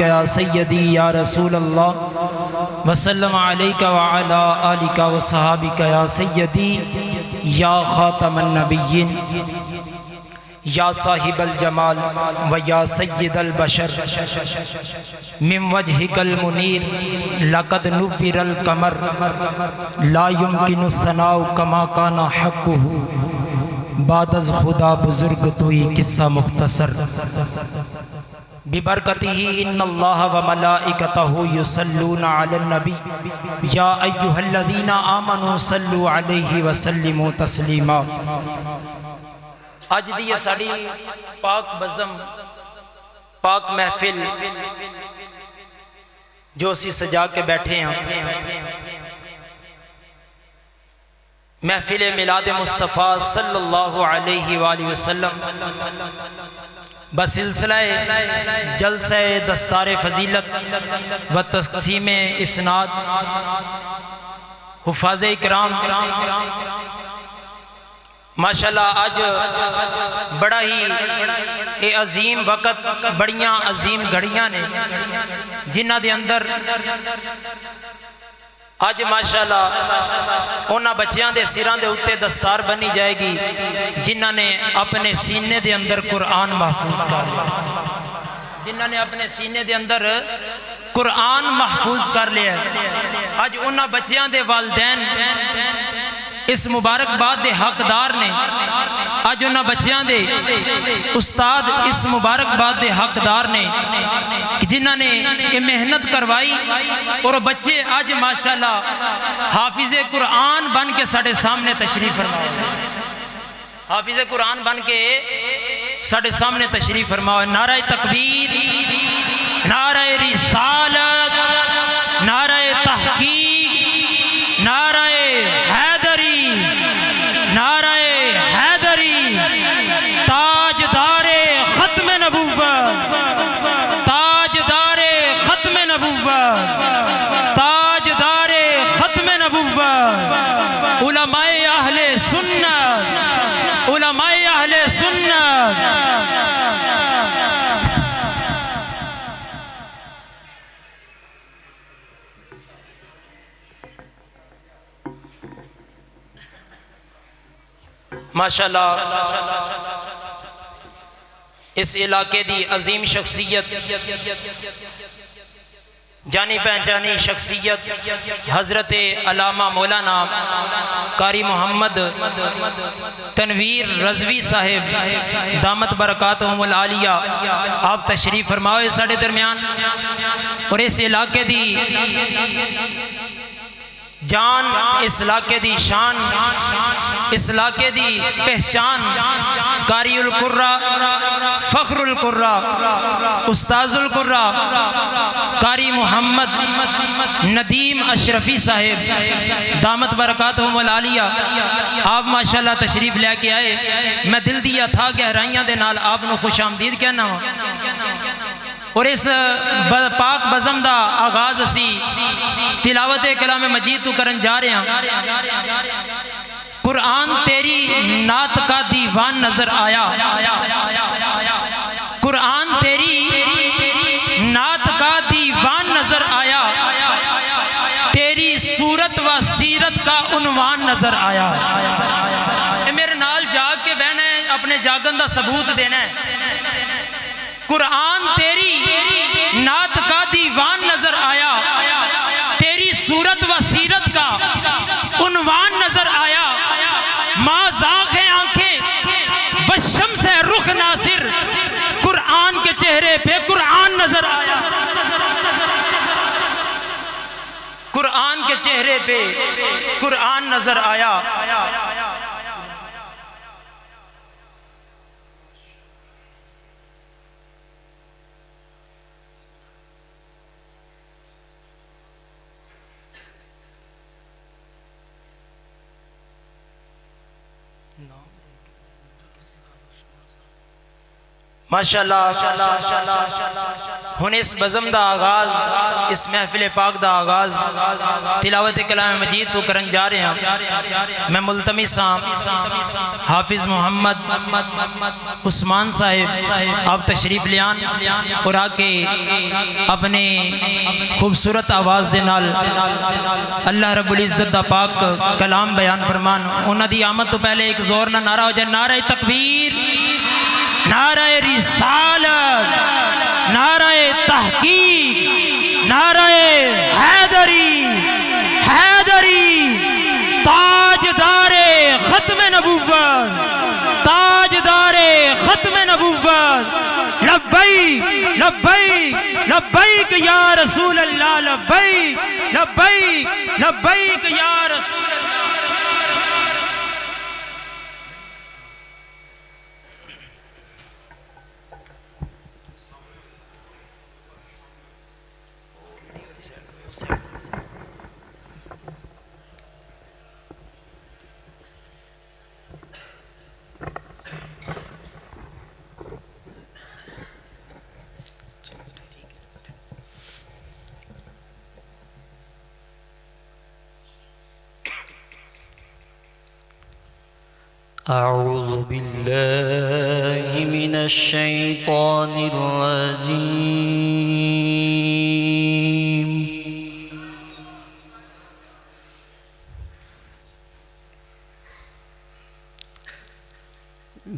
یا سیدی یا رسول اللہ وسلم علیک وعلا آلک وصحابک یا سیدی یا خاتم النبیین یا صاحب الجمال و یا سید البشر من وجہک المنیر لقد نور القمر لا يمکن الثناء کما کان حقہ بعد از خدا بزرگ توئی قصہ مختصر ببرکتہ ان اللہ و ملائکتہ یصلون علی النبی یا ایہا الذین آمنوا صلوا علیہ وسلموا تسلیما۔ اج دی ساڑی پاک بزم پاک محفل جو اسی سجا کے بیٹھے ہیں، محفل میلاد مصطفیٰ صلی اللہ علیہ وآلہ وسلم بسلسلہ جلسہ دستار فضیلت و تقسیم اسناد حفاظ اکرام، ماشاءاللہ آج بڑا ہی عظیم وقت، بڑیاں عظیم گھڑیاں نے جنہ دے اندر آج ماشاءاللہ انہاں بچیاں دے سیران دے اتے دستار بنی جائے گی جنہ نے اپنے سینے دے اندر قرآن محفوظ کر لیا، جنہ نے اپنے سینے دے اندر قرآن محفوظ کر لیا۔ آج انہاں بچیاں دے والدین اس مبارک باد دے حقدار نے، آج انہاں بچیاں دے استاد اس مبارک باد دے حقدار نے جنہاں نے یہ محنت کروائی، اور بچے آج ماشاءاللہ حافظ قرآن بن کے ساڑھے سامنے تشریف فرماؤ، حافظ قرآن بن کے ساڑھے سامنے تشریف فرماؤ۔ نعرہ تکبیر، نعرہ رسالت، نعرہ تحقیق، نعرہ حیدری، نعرہ حیدری، تاجدار ختم نبوت، تاجدار ختم نبوت، تاجدار ختم نبوت، علماء اہل سنت، علماء اہل سنت۔ ماشاءاللہ اس علاقے دی عظیم شخصیت، جانی پہچانی شخصیت حضرت علامہ مولانا قاری محمد تنویر رضوی صاحب دامت برکاتہم العالیہ، آپ تشریف فرماؤ ساڑھے درمیان، اور اس علاقے دی جان، اس علاقے دی شان، اس علاقے دی پہچان، قاری القرہ، فخر القرہ، استاذ القرہ قاری محمد ندیم اشرفی صاحب دامت برکاتہم العالیہ، آپ ماشاءاللہ تشریف لے کے آئے۔ میں دل دیا تھا گہرائیاں دے نال آپ نو خوش آمدید کہنا ہو، اور اس پاک بزم دا آغاز اسی تلاوت کلام مجید تو کرن جا رہے ہیں۔ قرآن تیری نعت کا دیوان نظر آیا، قرآن تیری نعت کا دیوان نظر آیا، تیری صورت و سیرت کا عنوان نظر آیا۔ اے میرے نال جاگ کے بہنا ہے، اپنے جاگن دا ثبوت دینا ہے۔ قرآن تیری نعت کا دیوان نظر آیا، تیری صورت و سیرت کا عنوان نظر آیا، ما زاغ آنکھیں والشمس رخ ناصر، قرآن کے چہرے پہ قرآن نظر آیا، قرآن کے چہرے پہ قرآن نظر آیا۔ ماشاءاللہ ہن اس بزم دا آغاز، اس محفل پاک دا آغاز تلاوت کلام مجید تو کرن جا رہے ہیں۔ میں ملتمس ہاں حافظ محمد عثمان صاحب آپ تشریف لیان اور آ کے اپنے خوبصورت آواز دے نال اللہ رب العزت دا پاک کلام بیان فرمان۔ انہاں دی آمد تو پہلے ایک زور نہ نعرہ ہو جائے، نعرہ تکبیر، نعرہ رسالت، نعرہ تحقیق، نعرہ حیدری، حیدری تاجدار ختم نبوت، تاجدار ختم نبوت، لبیک لبیک لبیک یا رسول اللہ، لبیک لبیک لبیک یا رسول اللہ۔ أعوذ بالله من الشيطان الرجيم.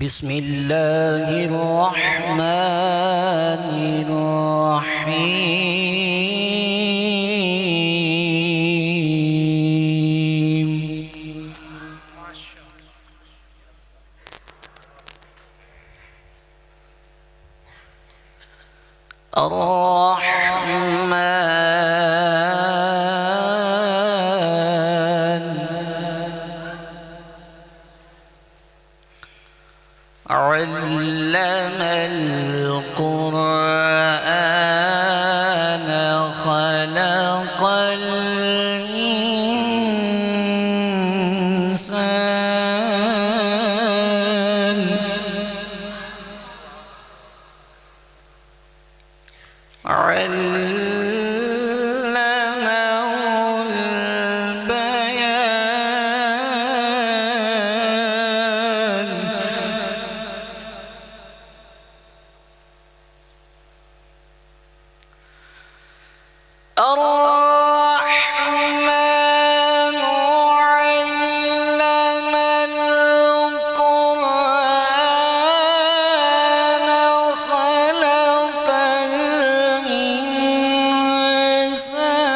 بسم الله الرحمن الرحيم. الرحمن علم القرآن خلق الإنسان علمه البيان الرحمن علم القرآن خلق الإنسان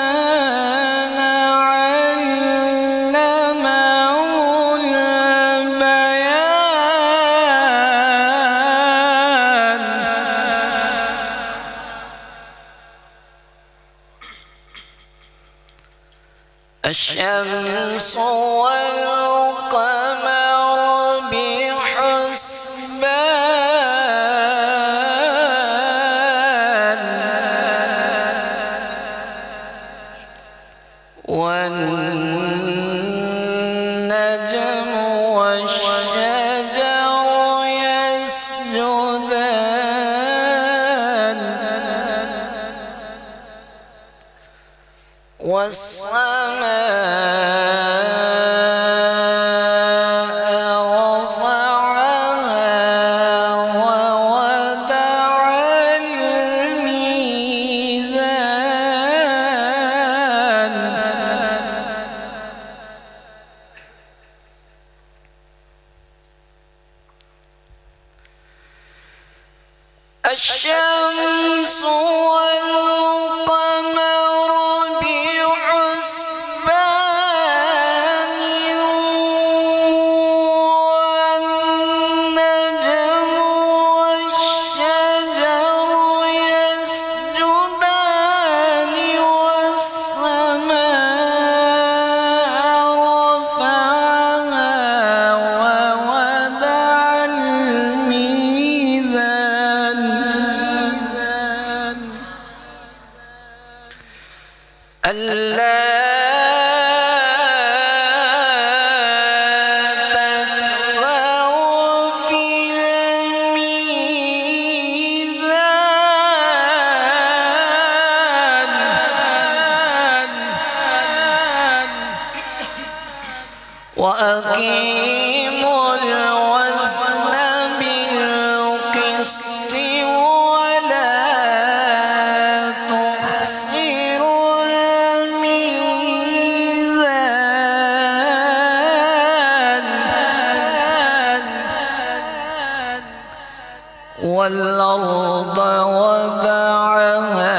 علمه البيان الشمس والقمر بحسبان والنجم والشجر يسجدان والسماء رفعها ووضع الميزان الشمس والقمر بحسبان والنجم والشجر يسجدان والسماء رفعها ووضع الميزان ألا تطغوا في الميزان وأقيموا الوزن بالقسط ولا تخسروا الميزان والأرض وضعها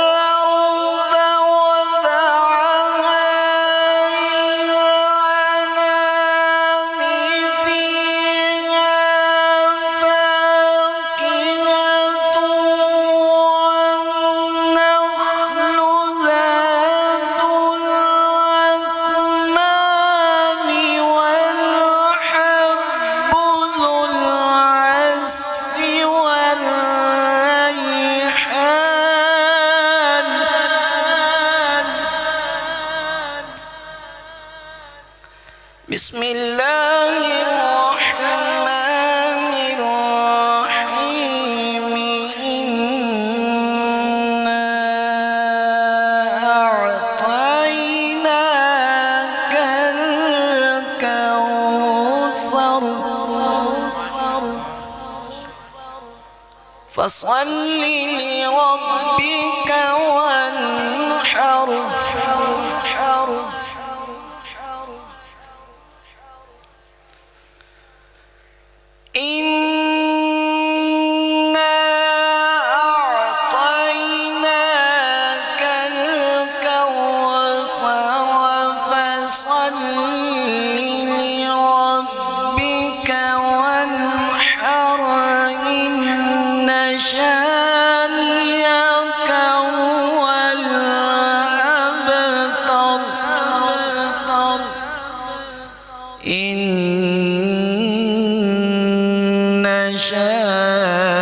والأرض وضعها للأنام فيها فاكهة والنخل ذات الأكمام والحب ذو العصف والريحان بسم الله الرحمن الرحيم إنا أعطيناك الكوثر فصل لربك وانحر إنا أعطيناك الكوثر فصل لربك وانحر إن شانئك هو الأبتر إن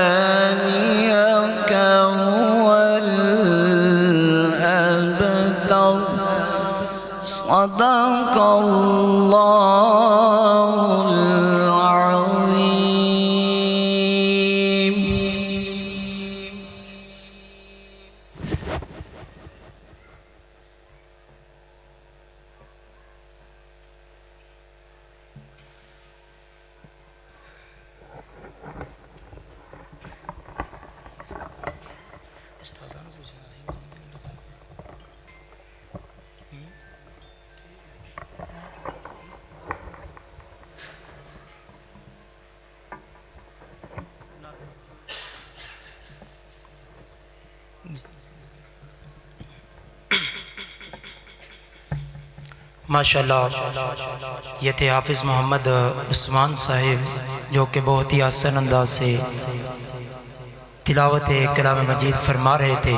شانئك هو الأبتر صدق الله العظيم. ماشاءاللہ یہ تھے حافظ محمد عثمان صاحب جو کہ بہت ہی آسان انداز سے تلاوت کلام مجید فرما رہے تھے.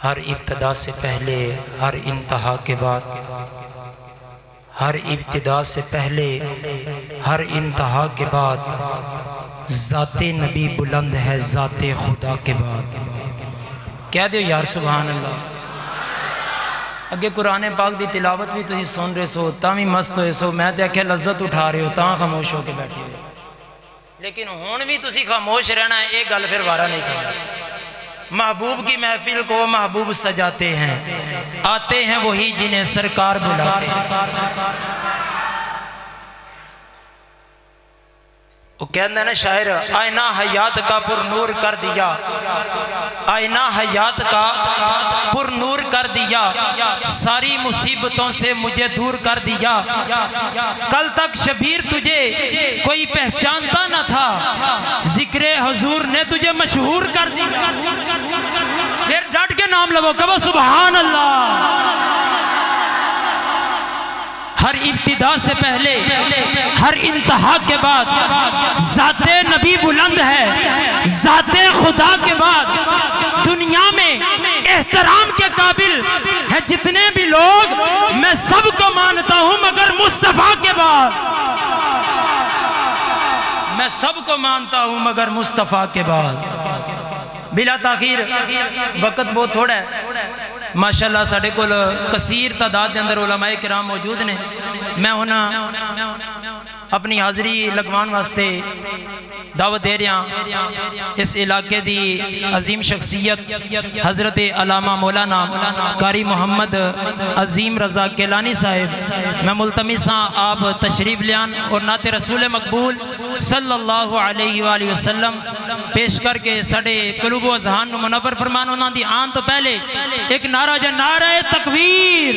ہر ابتدا سے پہلے، ہر انتہا کے بعد، ہر ابتدا سے پہلے، ہر انتہا کے بعد ذات نبی بلند ہے ذات خدا کے بعد. کہہ دو یار سبحان اللہ. اگے قرآن پاک دی تلاوت بھی تھی سن رہے سو تاں بھی مست ہوئے سو، میں تے آکھیا لذت اٹھا رہے ہو تاں خاموش ہو کے بیٹھے ہو، لیکن ہون بھی تسی خاموش رہنا ہے. ایک گل پھر وارہ نہیں کرنا. محبوب کی محفل کو محبوب سجاتے ہیں، آتے ہیں وہی جنہیں سرکار بلاتے ہیں. وہ کہندہ ہے نا شاعر، آئینہ حیات کا پر نور کر دیا، آئینہ حیات کا پر نور کر دیا، ساری مصیبتوں سے مجھے دور کر دیا. کل تک شبیر تجھے کوئی پہچانتا نہ تھا، ذکر حضور نے تجھے مشہور کر دیا. پھر ڈٹ کے نام لگو کہو سبحان اللہ. ہر ابتدا سے پہلے، ہر انتہا کے بعد ذات نبی بلند ہے، ذات خدا کے بعد دنیا میں احترام کے قابل ہے جتنے بھی لوگ، میں سب کو مانتا ہوں مگر مصطفیٰ کے بعد. میں سب کو مانتا ہوں مگر مصطفیٰ کے بعد. بلا تاخیر، وقت بہت تھوڑا ہے، ماشاءاللہ ساڈے کول کثیر تعداد دے اندر علماء کرام موجود نے. میں ہونا اپنی حاضری لگوان واسطے دعوت دے رہا اس علاقے دی عظیم شخصیت حضرت علامہ مولانا قاری محمد عظیم رضا کیلانی صاحب. میں ملتمس ہاں آپ تشریف لیان اور نعت رسول مقبول صلی اللہ علیہ وآلہ وسلم پیش کر کے ساڑے قلوب و اذہان نو منور فرمان. انہاں دی آن تو پہلے ایک نعرہ جا نعرہ تکبیر،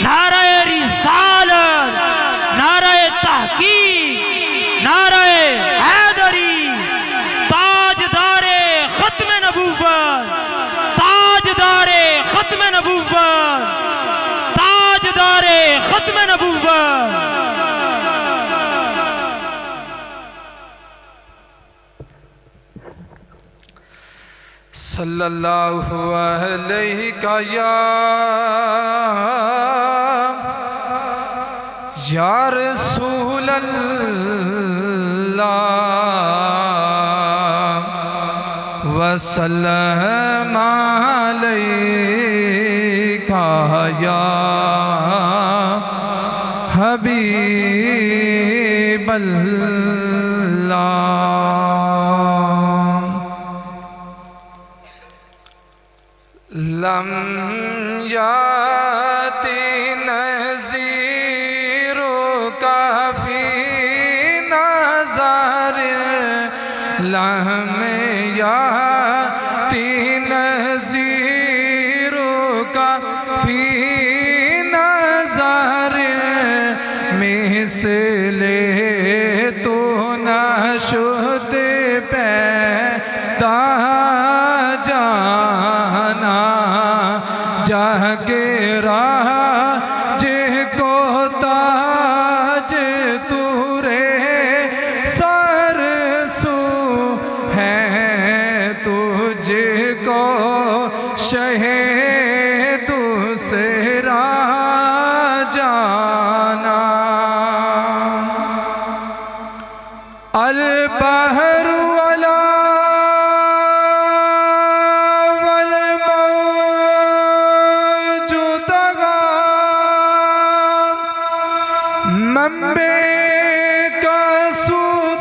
نعرہ رسالت، نعرہ تحقیق، نعرہ حیدری، تاجدار ختم نبوت، تاجدار ختم نبوت، تاجدار ختم نبوت. صلی اللہ علیہ یا رسول اللہ وسلم علیکہ یا حبیب اللہ. لم یاتی نذیرک فی نظر، لم یاتی نذیرک فی نظر، مثل تو نشد پیدا گرا جہ کو تاج تورے سر سو ہے، تجھ کو شہ دوسرا جانا. البحر منبع کا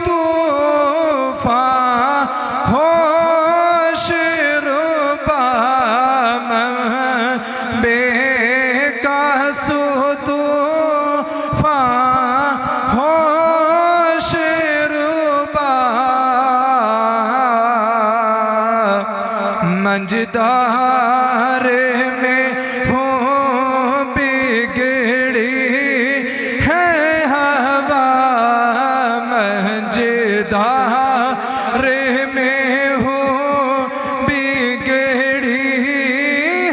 طوفان ہوش ربا، منبع کا طوفان ہوش ربا، منجدار میں ہوں بگڑی دار میں ہوں بگڑی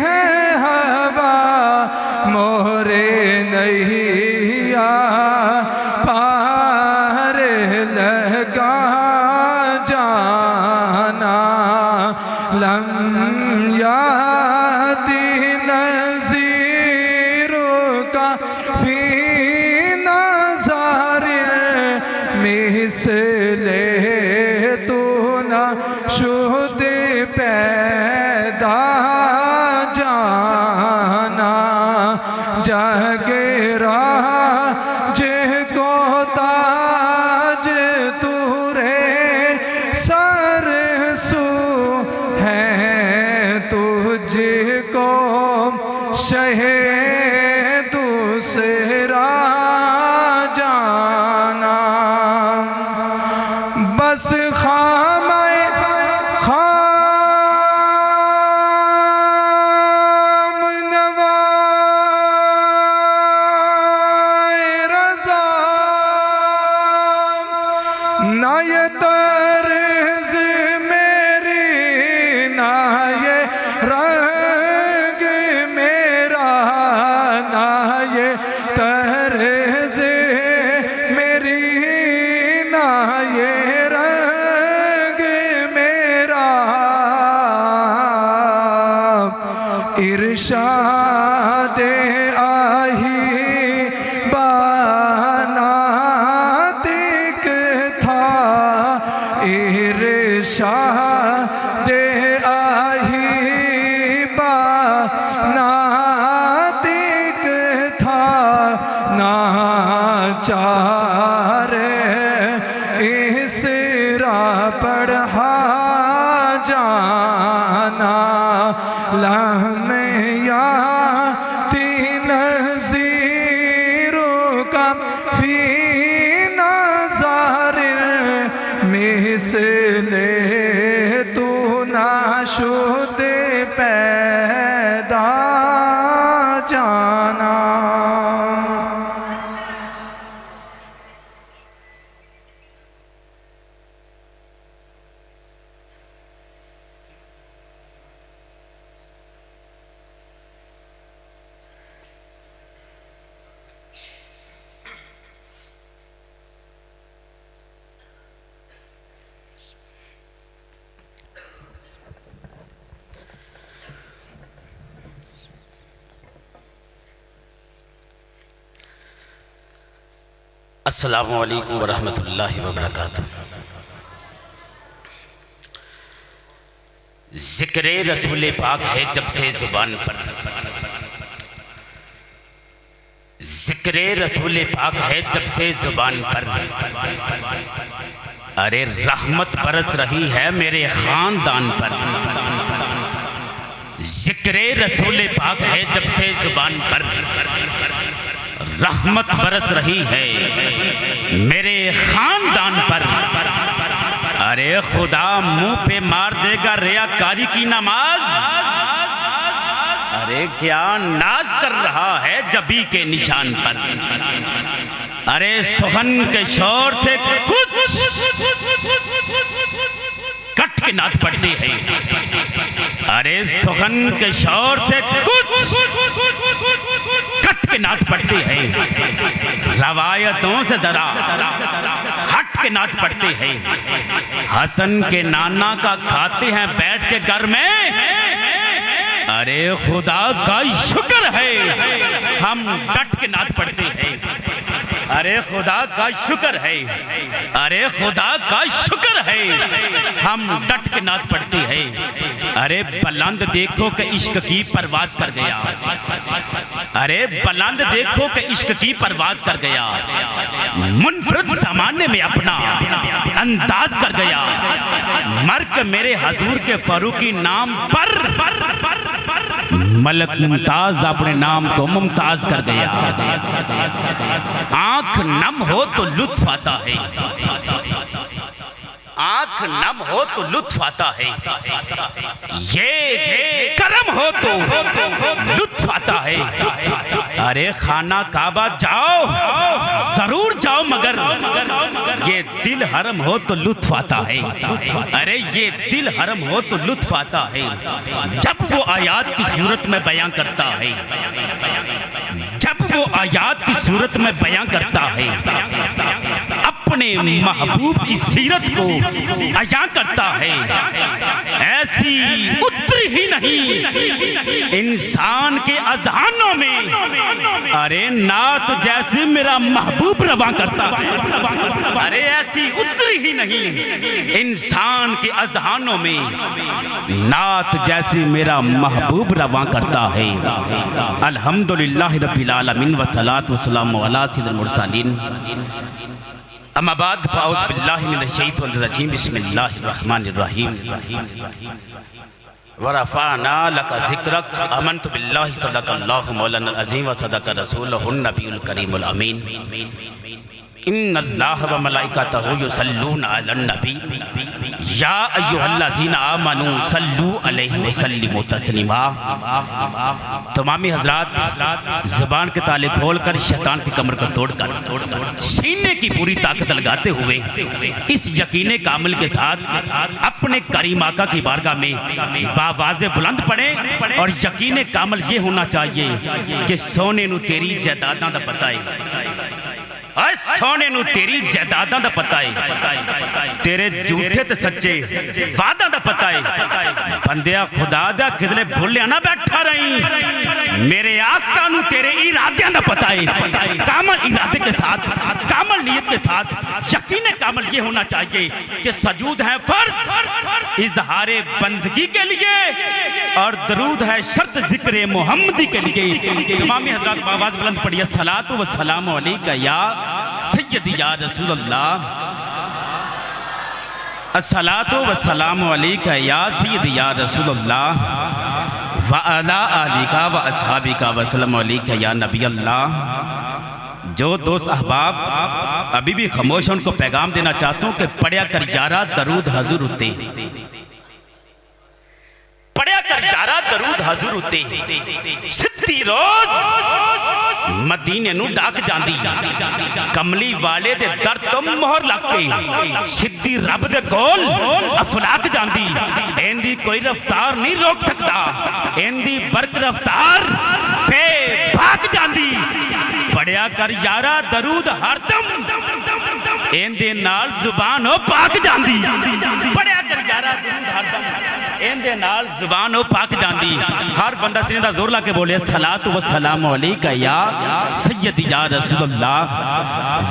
ہے ہوا، مورے نہیں پار لگا جانا. لم یاتی نذیرک فی نظر، مثل تو نشد پیدا جانا. جگرا جہ کو تاج تورے سر سو ہے، تجھ کو شہ دوسرا جانا. بس خام نوائے رضا، نہ یہ طرز میری، نہ یہ رنگ میرا، نہ یہ طرز میری، نہ یہ رنگ میرا. ارشاد آہی باناتک تھا، ارشاد آہی اس لیے تو ناشد پیدا جانا السلام علیکم ورحمۃ اللہ وبرکاتہ۔ ذکر رسول پاک ہے جب سے زبان پر، ذکر رسول پاک ہے جب سے زبان پر، ارے رحمت برس رہی ہے میرے خاندان پر۔ ذکر رسول پاک ہے جب سے زبان پر، رحمت برس رہی ہے میرے خاندان پر۔ ارے خدا منہ پہ مار دے گا ریاکاری کی نماز، ارے کیا ناز کر رہا ہے جبی کے نشان پر۔ ارے سخن کے شور سے کچھ کٹ کے نعت پڑھتے ہیں، ارے سخن کے شور سے کچھ کٹ کے نعت پڑھتے ہیں، روایتوں سے ذرا ہٹ کے نعت پڑھتے ہیں۔ حسن کے نانا کا کھاتے ہیں بیٹھ کے گھر میں، ارے خدا کا شکر ہے ہم ڈٹ کے نعت پڑھتے ہیں۔ ارے خدا کا شکر ہے، ارے خدا کا شکر ہے ہم ڈٹ کے نعت پڑھتے ہیں۔ ارے بلند دیکھو کہ عشق کی پرواز کر گیا، ارے بلند دیکھو کہ عشق کی پرواز کر گیا، منفرد زمانے میں اپنا انداز کر گیا، مرک میرے حضور کے فاروقی نام پر، ملک ممتاز اپنے نام کو ممتاز کر گیا۔ آنکھ نم ہو تو لطف آتا ہے، آنکھ نم ہو تو لطف آتا ہے، یہ کرم ہو تو لطف آتا ہے۔ ارے خانہ کعبہ جاؤ ضرور جاؤ، مگر یہ دل حرم ہو تو لطف آتا ہے، ارے یہ دل حرم ہو تو لطف آتا ہے۔ جب وہ آیات کی صورت میں بیان کرتا ہے، جب وہ آیات کی صورت میں بیان کرتا ہے، اپنے محبوب کی سیرت کو بیان کرتا ہے، ایسی اتری ہی نہیں انسان کے اذہانوں میں، ارے نعت جیسے میرا محبوب رواں کرتا ہے، ارے ایسی اتری ہی نہیں انسان کے اذہانوں میں، نعت جیسے میرا محبوب رواں کرتا ہے۔ الحمدللہ رب العالمین والصلاة والسلام علی سید المرسلین، اما بعد فاعوذ باللہ من الشیطان الرجیم، بسم اللہ الرحمن الرحیم۔ ورفعنا لك ذکرک آمنت باللہ صدق اللہ مولانا العظیم وصدق رسولہ النبی الکریم الامین۔ ان اللہ و ملائکتہ یصلون علی النبی یا ایھا الذین آمنوا صلوا علیہ وسلموا تسلیما۔ تمامی حضرات زبان کے تالے کھول کر شیطان کی کمر کو توڑ کر سینے کی پوری طاقت لگاتے ہوئے اس یقین کامل کے ساتھ اپنے کریم آقا کی بارگاہ میں باواز بلند پڑھیں، اور یقین کامل یہ ہونا چاہیے کہ سونے نو تیری جائیداداں دا پتہ ہے، اے سونے نو تیری جائیداداں دا پتہ ہے، تیرے جھوٹے تے سچے وعدہ دا پتہ ہے۔ بندیا خدا دا کدلے بھولیا نہ بیٹھا رہی، میرے آقا نو تیرے ارادیاں دا پتہ ہے۔ کامل ارادے کے ساتھ، کامل نیت کے ساتھ یقین کامل یہ ہونا چاہیے کہ سجود ہے فرض اظہار بندگی کے لیے، اور درود ہے شرط ذکر محمدی کے لیے۔ تمامی حضرات آواز بلند پڑھیے، الصلاۃ والسلام علیکہ یا سیدی یا رسول اللہ، الصلاۃ والسلام علیکہ یا سیدی یا رسول اللہ، وعلی آلکہ و اصحابکہ وسلم علیکہ یا نبی اللہ۔ جو دوست احباب ابھی بھی خاموش ہیں، ان کو پیغام دینا چاہتا ہوں کہ پڑھیا کر یارا درود حضور اتے، پڑھیا کر یارا درود حضور اتے، ستی روز مدینے نو ڈاک جاندی، کملی والے دے در تو مہر لگ کے سدھی رب دے کول افلاک جاندی، این دی کوئی رفتار نہیں روک سکتا، این دی برق رفتار بے بھاگ جاندی، پڑھیا کر یارا درود ہر دم این دے نال زبان ہو پاک جاندی، پڑھیا کر یارا درود ہر دم این دے نال زبان ہو پاک جاندی۔ ہر بندہ سنے دا زور لا کے بولے الصلاۃ والسلام علیکہ یا سیدی یا رسول اللہ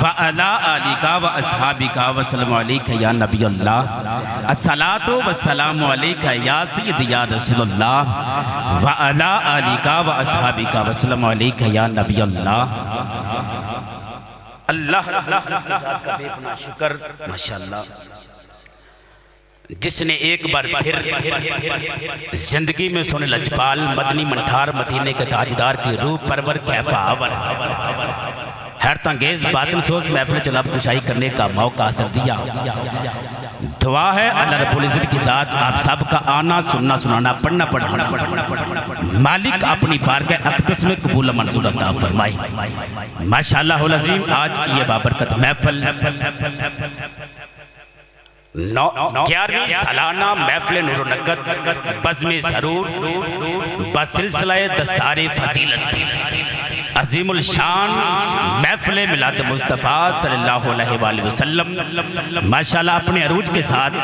وعلی آلک و اصحابک وسلم علیکہ یا نبی اللہ، الصلاۃ والسلام علیکہ یا سیدی یا رسول اللہ وعلی آلک و اصحابک وسلم علیکہ یا نبی اللہ۔ اللہ ذات کا بے پناہ شکر، ماشاءاللہ، جس نے ایک بار پھر زندگی میں سونے لجپال مدنی منٹھار مدینے کے تاجدار کی روح پرور کیفہ آور حیرت انگیز باطل سوز محفل چلاب کشائی کرنے کا موقع حاصل دیا۔ دعا ہے اللہ رب العزت کی ذات آپ سب کا آنا سننا سنانا پڑھنا پڑھنا مالک اپنی بارگاہ اقدس میں قبول منظور عطا فرمائی۔ ماشاءاللہ العظیم، آج کی یہ بابرکت محفل 11ویں سالانہ محفل نور و نکت بزم ضرور بسلسلہ دستار فضیلت عظیم الشان محفل میلاد مصطفیٰ صلی اللہ علیہ وآلہ وسلم ماشاءاللہ اپنے عروج کے ساتھ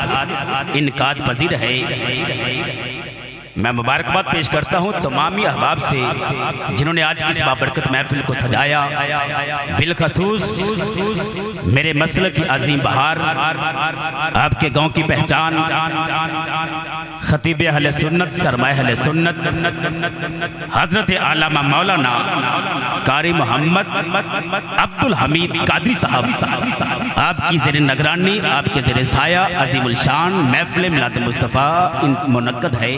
انعقاد پذیر ہے۔ میں مبارکباد پیش کرتا ہوں تمامی احباب سے جنہوں نے آج کی اس بابرکت محفل کو سجایا، بالخصوص میرے مسلک کی عظیم بہار، آپ کے گاؤں کی پہچان، خطیب اہل سنت، سرمایہ اہل سنت، حضرت علامہ مولانا قاری محمد عبدالحمید قادری صاحب، آپ کی زیر نگرانی، آپ کے زیر سایہ عظیم الشان محفل میلاد مصطفیٰ منعقد ہے۔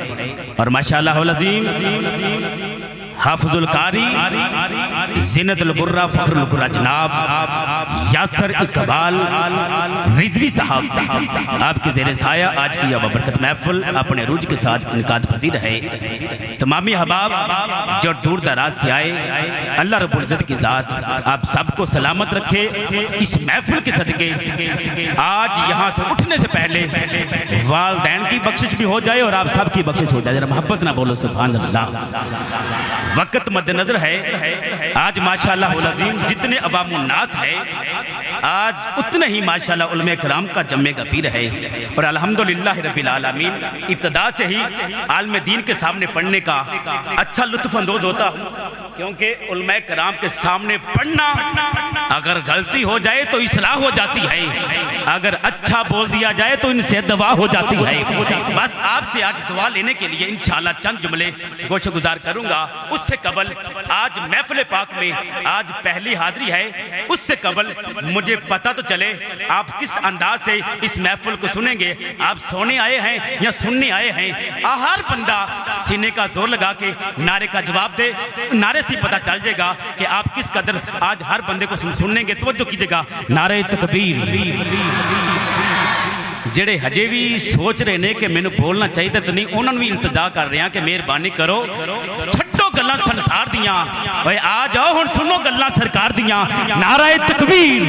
اور ماشاءاللہ العظیم حافظ القاری زینت القرہ فخر القرہ جناب یاسر اقبال رضوی صاحب، آپ کی زیر سایہ آج کی یہ بابرکت محفل اپنے عروج کے ساتھ انعقاد پذیر ہے۔ تمامی احباب جو دور دراز سے آئے، اللہ رب العزت کی ذات آپ سب کو سلامت رکھے۔ اس محفل کے صدقے آج یہاں سے اٹھنے سے پہلے والدین کی بخشش بھی ہو جائے اور آپ سب کی بخشش ہو جائے۔ ذرا محبت نہ بولو سبحان اللہ۔ وقت مد نظر ہے، آج ماشاءاللہ العظیم جتنے عوام الناس ہے آج اتنے ہی ماشاءاللہ علماء کرام کا جمع غفیر ہے، اور الحمدللہ رب العالمین ابتدا سے ہی عالم دین کے سامنے پڑھنے کا اچھا لطف اندوز ہوتا ہوں، کیونکہ علماء کرام کے سامنے پڑھنا اگر غلطی ہو جائے تو اصلاح ہو جاتی ہے، اگر اچھا بول دیا جائے تو ان سے دعا ہو جاتی ہے۔ بس آپ سے آج دعا لینے کے لیے انشاءاللہ چند جملے گوشہ گزار کروں گا۔ اس سے قبل آج محفل پاک میں آج پہلی حاضری ہے، اس سے قبل مجھے پتہ تو چلے آپ کس انداز سے اس محفل کو سنیں گے۔ آپ سونے آئے ہیں یا سننے آئے ہیں؟ ہر بندہ سینے کا زور لگا کے نعرے کا جواب دے، نعرے سے پتہ چل جائے گا کہ آپ کس قدر آج ہر بندے کو سنیں گے۔ توجہ کیجئے گا، نعرہ تکبیر۔ جڑے ہجے بھی سوچ رہے نے کہ میں نے بولنا چاہیے تو نہیں، انہوں نے بھی التجا کر رہے ہیں کہ مہربانی کرو چھٹو گلاں سنسار دیاں، آ جاؤ ہن سنو گلاں سرکار دیاں۔ نعرہ تکبیر،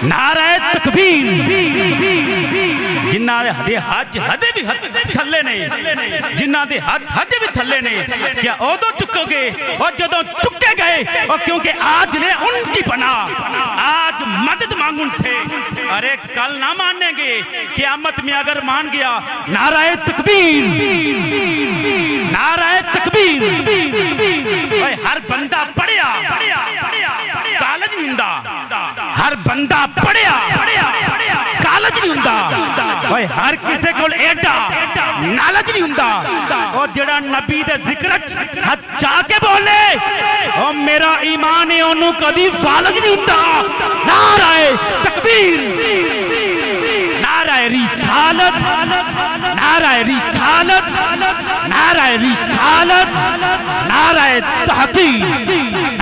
نعرہ تکبیر۔ جنہ دے حج ہدے بھی تھلے نے، جنہ دے حج بھی تھلے نے، کیا اودو چکو گے اور جدو چکے گئے، اور کیونکہ آج لے ان کی پناہ، آج مدد مانگن سے، ارے کل نہ مانیں گے، قیامت میں اگر مان گیا۔ نعرہ تکبیر، نعرہ تکبیر۔ ہر بندہ پڑھیا کالج نہیں ہوندا، ہر بندہ پڑھیا کالج نہیں ہوندا، ہر کسے کول ایڈا نالج نہیں ہوندا، اور جڑا نبی دے ذکرچ ہاتھ چاہ کے بولے اور میرا ایمان ہے انہوں کبھی فالج نہیں ہوندا۔ نعرہ تکبیر، نعرہ رسالت، نعرہ رسالت، نعرہ رسالت، نعرہ تحقیق،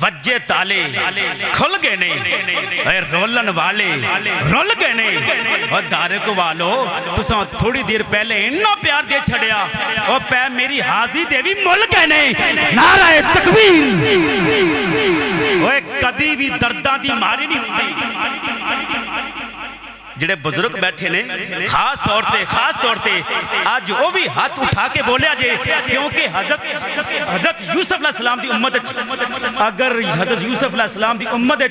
وجے تالے کھل گئے نے اے رولن والے رول گئے نے اور دارے کو والو تساں تھوڑی دیر پہلے انہا پیار دے چھڑیا اور پہ میری حاضی دے بھی مل گئے نے نعرہ تکبیر اوے کدی بھی درداں دی ماری نہیں ہوئی جڑے بزرگ بیٹھے نے خاص طور تے آج وہ بھی ہاتھ اٹھا کے بولیا جے کیونکہ حضرت یوسف علیہ السلام دی امت اگر حضرت یوسف علیہ السلام دی امت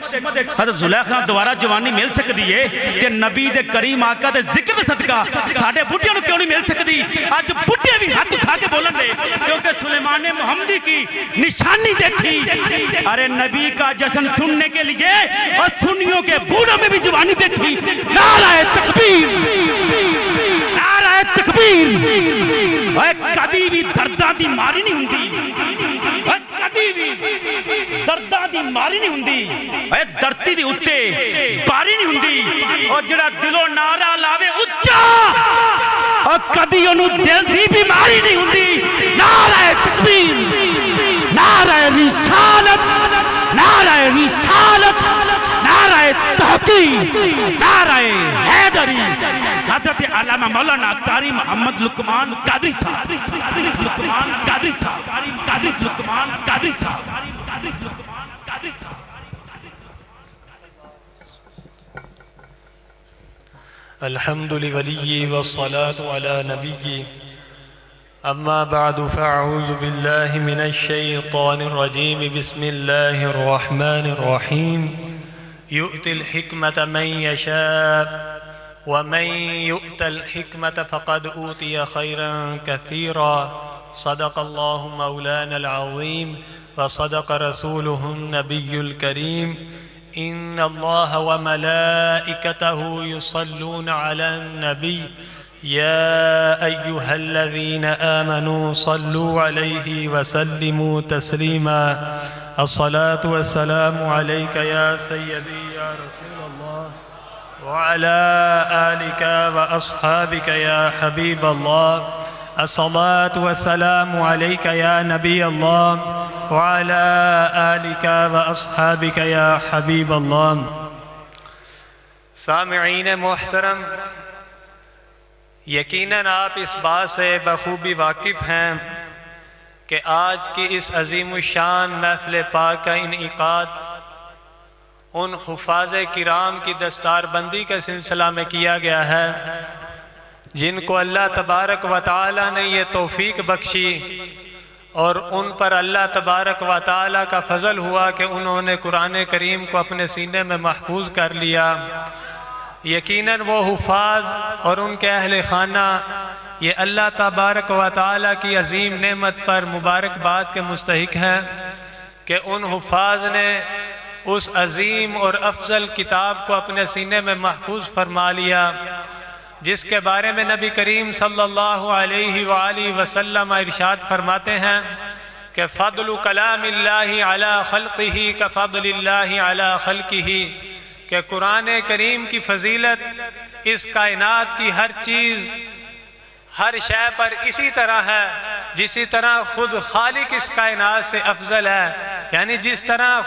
حضرت زلیخا دوارہ جوانی مل سکتی ہے کہ نبی دے کریم آقا دے ذکر صدقہ ساڑھے بھٹیاں نو کیوں نہیں مل سکتی آج بھٹیاں بھی ہاتھ اٹھا کے بولن دے کیونکہ سلیمان محمدی کی نشانی دیکھی ارے نبی کا جشن سننے کے لیے اور سنیوں کے بوڑھوں میں بھی جوانی دیکھی نعرہ تکبیر نعرہ تکبیر اے کدی بھی درداں دی ماری نہیں ہوندی اے کدی بھی درداں دی ماری نہیں ہوندی اے دردی دی اتے باری نہیں ہوندی اور جڑا دلوں نعرہ لاوے اچھا اور کدی انہوں دل دی بیماری نہیں ہوندی نعرہ تکبیر نعرہ رسالت نعرہ رسالت نعرہ تحقیق نعرہ حیدری حضرت علامہ مولانا قاری محمد لقمان قادری صاحب لقمان قادری صاحب قادری لقمان قادری صاحب الحمد لولی والصلاة على نبی اما بعد فاعوذ باللہ من الشیطان الرجیم بسم اللہ الرحمن الرحیم يؤتي الحكمة من يشاء ومن يؤت الحكمة فقد أوتي خيرا كثيرا صدق الله مولانا العظيم وصدق رسوله النبي الكريم إن الله وملائكته يصلون على النبي يا أيها الذين آمنوا صلوا عليه وسلموا تسليما الصلاة والسلام عليك يا سيدي يا رسول الله وعلى آلك وأصحابك يا حبيب الله الصلاة والسلام عليك يا نبي الله وعلى آلك وأصحابك يا حبيب الله سامعین محترم یقیناً آپ اس بات سے بخوبی واقف ہیں کہ آج کی اس عظیم الشان محفل پاک کا انعقاد ان حفاظ کرام کی دستار بندی کے سلسلہ میں کیا گیا ہے جن کو اللہ تبارک و تعالی نے یہ توفیق بخشی اور ان پر اللہ تبارک و تعالی کا فضل ہوا کہ انہوں نے قرآن کریم کو اپنے سینے میں محفوظ کر لیا یقیناً وہ حفاظ اور ان کے اہل خانہ یہ اللہ تبارک و تعالی کی عظیم نعمت پر مبارکباد کے مستحق ہیں کہ ان حفاظ نے اس عظیم اور افضل کتاب کو اپنے سینے میں محفوظ فرما لیا جس کے بارے میں نبی کریم صلی اللہ علیہ وآلہ وسلم ارشاد فرماتے ہیں کہ فضل کلام اللہ علی خلقہ کفضل اللہ علی خلقہ کہ قرآن کریم کی فضیلت اس کائنات کی ہر چیز ہر شے پر اسی طرح ہے جسی طرح خود خالق اس کائنات سے افضل ہے یعنی جس طرح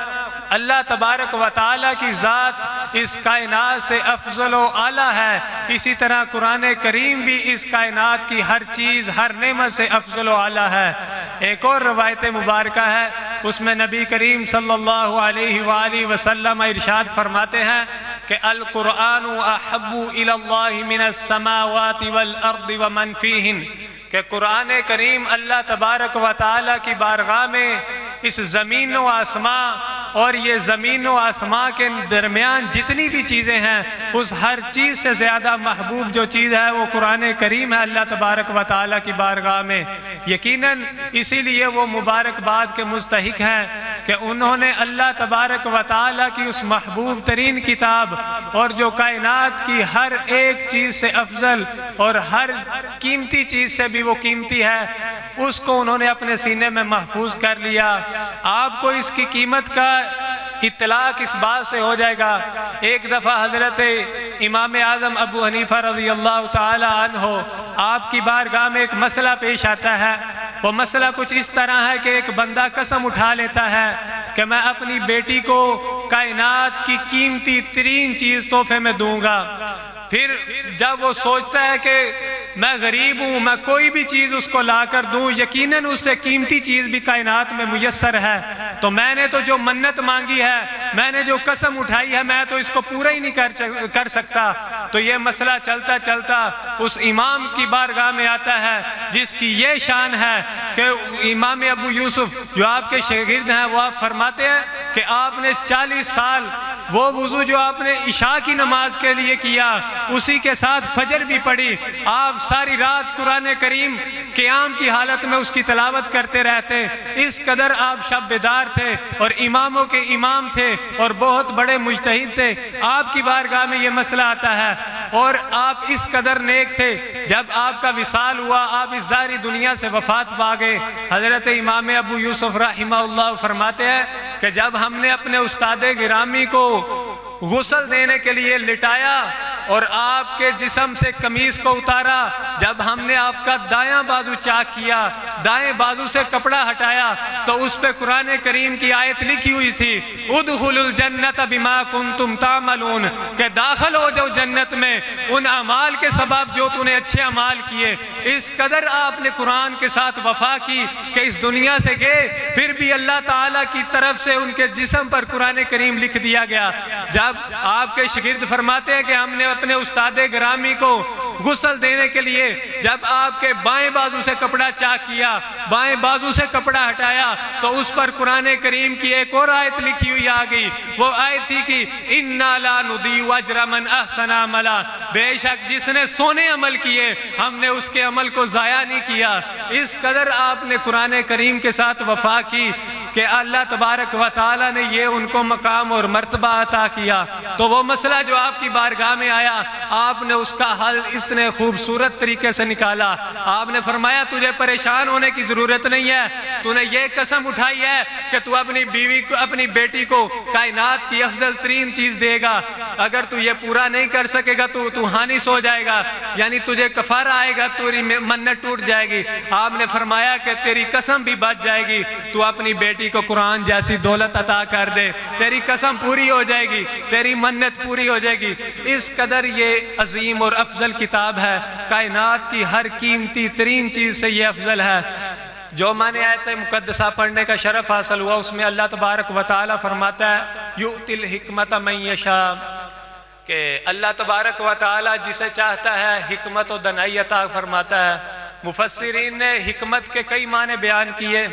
اللہ تبارک و تعالیٰ کی ذات اس کائنات سے افضل و اعلیٰ ہے اسی طرح قرآن کریم بھی اس کائنات کی ہر چیز ہر نعمت سے افضل و اعلیٰ ہے ایک اور روایت مبارکہ ہے اس میں نبی کریم صلی اللہ علیہ وآلہ وسلم ارشاد فرماتے ہیں کہ القرآن احب الی اللہ من السماوات والارض ومن فیہن کہ قرآن کریم اللہ تبارک و تعالیٰ کی بارگاہ میں اس زمین و آسمان اور یہ زمین و آسمان کے درمیان جتنی بھی چیزیں ہیں اس ہر چیز سے زیادہ محبوب جو چیز ہے وہ قرآن کریم ہے اللہ تبارک و تعالیٰ کی بارگاہ میں یقیناً اسی لیے وہ مبارکباد کے مستحق ہیں کہ انہوں نے اللہ تبارک و تعالیٰ کی اس محبوب ترین کتاب اور جو کائنات کی ہر ایک چیز سے افضل اور ہر قیمتی چیز سے بھی وہ قیمتی ہے اس کو انہوں نے اپنے سینے میں محفوظ کر لیا آپ کو اس کی قیمت کا اطلاع اس بات سے ہو جائے گا ایک دفعہ حضرت امام اعظم ابو حنیفہ رضی اللہ تعالی عنہ آپ کی بارگاہ میں ایک مسئلہ پیش آتا ہے وہ مسئلہ کچھ اس طرح ہے کہ ایک بندہ قسم اٹھا لیتا ہے کہ میں اپنی بیٹی کو کائنات کی قیمتی ترین چیز تحفے میں دوں گا۔ پھر جب وہ سوچتا ہے کہ میں غریب ہوں، میں کوئی بھی چیز اس کو لا کر دوں، یقیناً اس سے قیمتی چیز بھی کائنات میں میسر ہے، تو میں نے تو جو منت مانگی ہے، میں نے جو قسم اٹھائی ہے، میں تو اس کو پورا ہی نہیں کر سکتا۔ تو یہ مسئلہ چلتا چلتا اس امام کی بارگاہ میں آتا ہے جس کی یہ شان ہے کہ امام ابو یوسف جو آپ کے شاگرد ہیں، وہ آپ فرماتے ہیں کہ آپ نے 40 سال وہ وضو جو آپ نے عشاء کی نماز کے لیے کیا، اسی کے ساتھ فجر بھی پڑھی، آپ ساری رات قرآن کریم قیام کی حالت میں اس کی تلاوت کرتے رہتے، اس قدر آپ شب بیدار تھے اور اماموں کے امام تھے اور بہت بڑے مجتہد تھے۔ آپ کی بارگاہ میں یہ مسئلہ آتا ہے اور آپ اس قدر نیک تھے، جب آپ کا وصال ہوا، آپ اس ظاہری دنیا سے وفات پا گئے۔ حضرت امام ابو یوسف رحمہ اللہ فرماتے ہیں کہ جب ہم نے اپنے استاد گرامی کو غسل دینے کے لیے لٹایا اور آپ کے جسم سے قمیص کو اتارا، جب ہم نے آپ کا دایاں بازو چاک کیا، دائیں بازو سے کپڑا ہٹایا، تو اس پہ قرآن کریم کی آیت لکھی ہوئی تھی، ادخلوا الجنت بما کنتم تعملون، کہ داخل ہو جاؤ جنت میں ان اعمال کے سبب جو تو نے اچھے اعمال کیے۔ اس قدر آپ نے قرآن کے ساتھ وفا کی کہ اس دنیا سے گئے، پھر بھی اللہ تعالیٰ کی طرف سے ان کے جسم پر قرآن کریم لکھ دیا گیا۔ جب آپ کے شاگرد فرماتے ہیں کہ ہم نے اپنے استاد گرامی کو غسل دینے کے لیے جب آپ کے بائیں بازو سے کپڑا چاک کیا، بائیں بازو سے کپڑا ہٹایا، تو اس پر قرآن کریم کی ایک اور آیت لکھی ہوئی آ گئی۔ وہ آیت تھی کہ اِنَّا لَا نُضِيعُ أَجْرَ مَنْ أَحْسَنَ عَمَلًا، بے شک جس نے سونے عمل کیے ہم نے اس کے عمل کو ضائع نہیں کیا۔ اس قدر آپ نے قرآن کریم کے ساتھ وفا کی کہ اللہ تبارک و تعالیٰ نے یہ ان کو مقام اور مرتبہ عطا کیا۔ تو وہ مسئلہ جو آپ کی بارگاہ میں آیا، آپ نے اس کا حل اتنے خوبصورت طریقے سے نکالا۔ آپ نے فرمایا تجھے پریشان ہونے کی ضرورت نہیں ہے، تو نے یہ قسم اٹھائی ہے کہ تو اپنی بیوی کو، اپنی بیٹی کو کائنات کی افضل ترین چیز دے گا، اگر تو یہ پورا نہیں کر سکے گا تو ہانس ہو جائے گا، یعنی تجھے کفارہ آئے گا، تیری منت ٹوٹ جائے گی۔ آپ نے فرمایا کہ تیری قسم بھی بچ جائے گی، تو اپنی بیٹی کو قرآن جیسی دولت عطا کر دے، تیری قسم پوری ہو جائے گی، تیری منت پوری ہو جائے گی۔ اس قدر یہ عظیم اور افضل کتاب ہے، کائنات کی ہر قیمتی ترین چیز سے یہ افضل ہے۔ جو میں نے آیت مقدسہ پڑھنے کا شرف حاصل ہوا، اس میں اللہ تبارک و تعالی فرماتا ہے یؤتی الحکمت من یشاء، کہ اللہ تبارک و تعالی جسے چاہتا ہے حکمت و دانائی عطا فرماتا ہے۔ مفسرین نے حکمت کے کئی معنی بیان کیے۔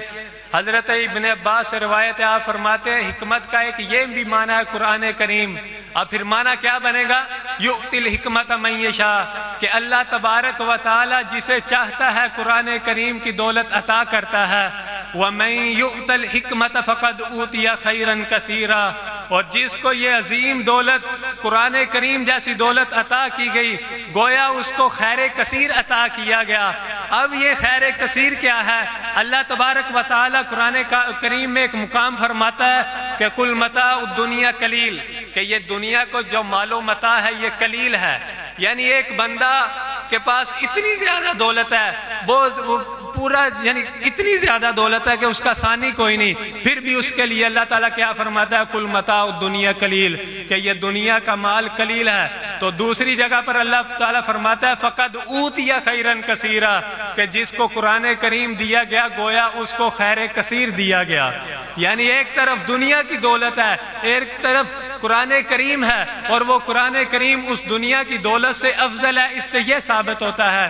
حضرت ابن عباس سے روایت ہے، آپ فرماتے ہیں حکمت کا ایک یہ بھی معنی ہے قرآن کریم۔ اب پھر معنی کیا بنے گا؟ یؤتی الحکمت من یشاء، کہ اللہ تبارک و تعالی جسے چاہتا ہے قرآن کریم کی دولت عطا کرتا ہے۔ وَمَن يُؤْتَ الْحِكْمَةَ فَقَدْ أُوتِيَ خَيْرًا كَثِيرًا، اور جس کو یہ عظیم دولت قرآن کریم جیسی دولت عطا کی گئی، گویا اس کو خیر کثیر عطا کیا گیا۔ اب یہ خیر کثیر کیا ہے؟ اللہ تبارک و تعالی قرآن کریم میں ایک مقام فرماتا ہے کہ کل متاع الدنیا قلیل، کہ یہ دنیا کو جو مال و متاع ہے یہ قلیل ہے، یعنی ایک بندہ کے پاس اتنی زیادہ دولت ہے، وہ پورا یعنی اتنی زیادہ دولت ہے کہ اس کا ثانی کوئی نہیں، پھر بھی اس کے لیے اللہ تعالیٰ کیا فرماتا ہے؟ کل متاع الدنیا قلیل، کہ یہ دنیا کا مال قلیل ہے۔ تو دوسری جگہ پر اللہ تعالیٰ فرماتا ہے فقد اوتی خیرن کثیرا، کہ جس کو قرآن کریم دیا گیا گویا اس کو خیر کثیر دیا گیا۔ یعنی ایک طرف دنیا کی دولت ہے، ایک طرف قرآن کریم ہے، اور وہ قرآن کریم اس دنیا کی دولت سے افضل ہے۔ اس سے یہ ثابت ہوتا ہے۔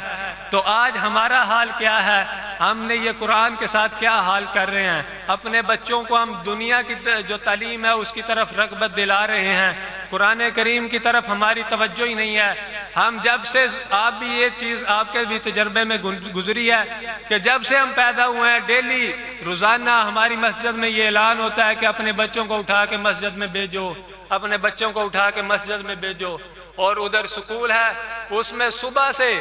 تو آج ہمارا حال کیا ہے؟ ہم نے یہ قرآن کے ساتھ کیا حال کر رہے ہیں؟ اپنے بچوں کو ہم دنیا کی جو تعلیم ہے اس کی طرف رغبت دلا رہے ہیں، قرآن کریم کی طرف ہماری توجہ ہی نہیں ہے۔ ہم جب سے، آپ بھی یہ چیز آپ کے بھی تجربے میں گزری ہے کہ جب سے ہم پیدا ہوئے ہیں ڈیلی روزانہ ہماری مسجد میں یہ اعلان ہوتا ہے کہ اپنے بچوں کو اٹھا کے مسجد میں بھیجو، اپنے بچوں کو اٹھا کے مسجد میں بھیجو۔ اور ادھر سکول ہے، اس میں صبح سے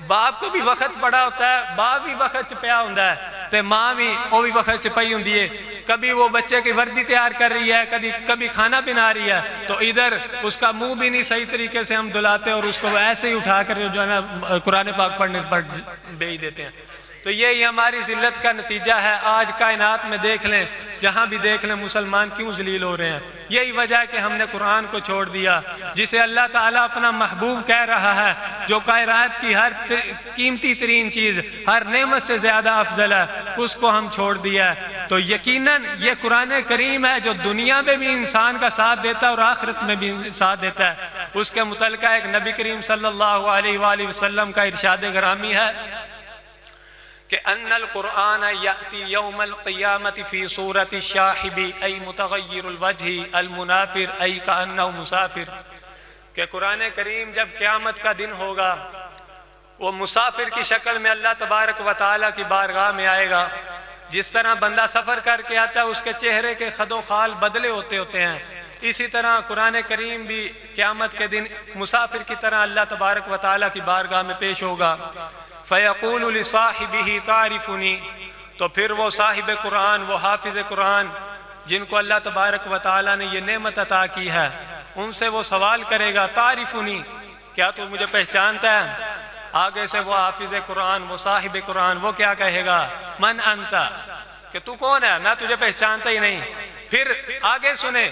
باپ کو بھی وقت پڑا ہوتا ہے، باپ بھی وقت چپیا ہوتا ہے، تے ماں بھی وہ بھی وقت چپائی ہوتی ہے۔ کبھی وہ بچے کی وردی تیار کر رہی ہے، کبھی کھانا بنا رہی ہے، تو ادھر اس کا منہ بھی نہیں صحیح طریقے سے ہم دلاتے اور اس کو ایسے ہی اٹھا کر جو ہے نا قرآن پاک پڑھنے پر بھیج دیتے ہیں۔ تو یہی ہماری ذلت کا نتیجہ ہے۔ آج کائنات میں دیکھ لیں، جہاں بھی دیکھ لیں مسلمان کیوں ذلیل ہو رہے ہیں؟ یہی وجہ ہے کہ ہم نے قرآن کو چھوڑ دیا، جسے اللہ تعالیٰ اپنا محبوب کہہ رہا ہے، جو کائنات کی ہر قیمتی ترین چیز، ہر نعمت سے زیادہ افضل ہے، اس کو ہم چھوڑ دیا ہے۔ تو یقیناً یہ قرآن کریم ہے جو دنیا میں بھی انسان کا ساتھ دیتا ہے اور آخرت میں بھی ساتھ دیتا ہے۔ اس کے متعلقہ ایک نبی کریم صلی اللہ علیہ وآلہ وسلم کا ارشاد گرامی ہے کہ ان القرآن یأتی یوم القیامت فی صورت الشاحب ای متغیر الوجہ المنافر ای کأنہ مسافر، کہ قرآن کریم جب قیامت کا دن ہوگا وہ مسافر کی شکل میں اللہ تبارک و تعالیٰ کی بارگاہ میں آئے گا۔ جس طرح بندہ سفر کر کے آتا ہے اس کے چہرے کے خد و خال بدلے ہوتے ہیں، اسی طرح قرآن کریم بھی قیامت کے دن مسافر کی طرح اللہ تبارک و تعالیٰ کی بارگاہ میں پیش ہوگا۔ فَيَقُولُ لِصَاحِبِهِ تَعْرِفُنِي، تو پھر وہ صاحب قرآن، وہ حافظ قرآن جن کو اللہ تبارک و تعالیٰ نے یہ نعمت عطا کی ہے، ان سے وہ سوال کرے گا تَعْرِفُنِي، کیا تو مجھے پہچانتا ہے؟ آگے سے وہ حافظ قرآن، وہ صاحب قرآن، وہ کیا کہے گا؟ من انتا، کہ تو کون ہے؟ میں تجھے پہچانتا ہی نہیں۔ پھر آگے سنیں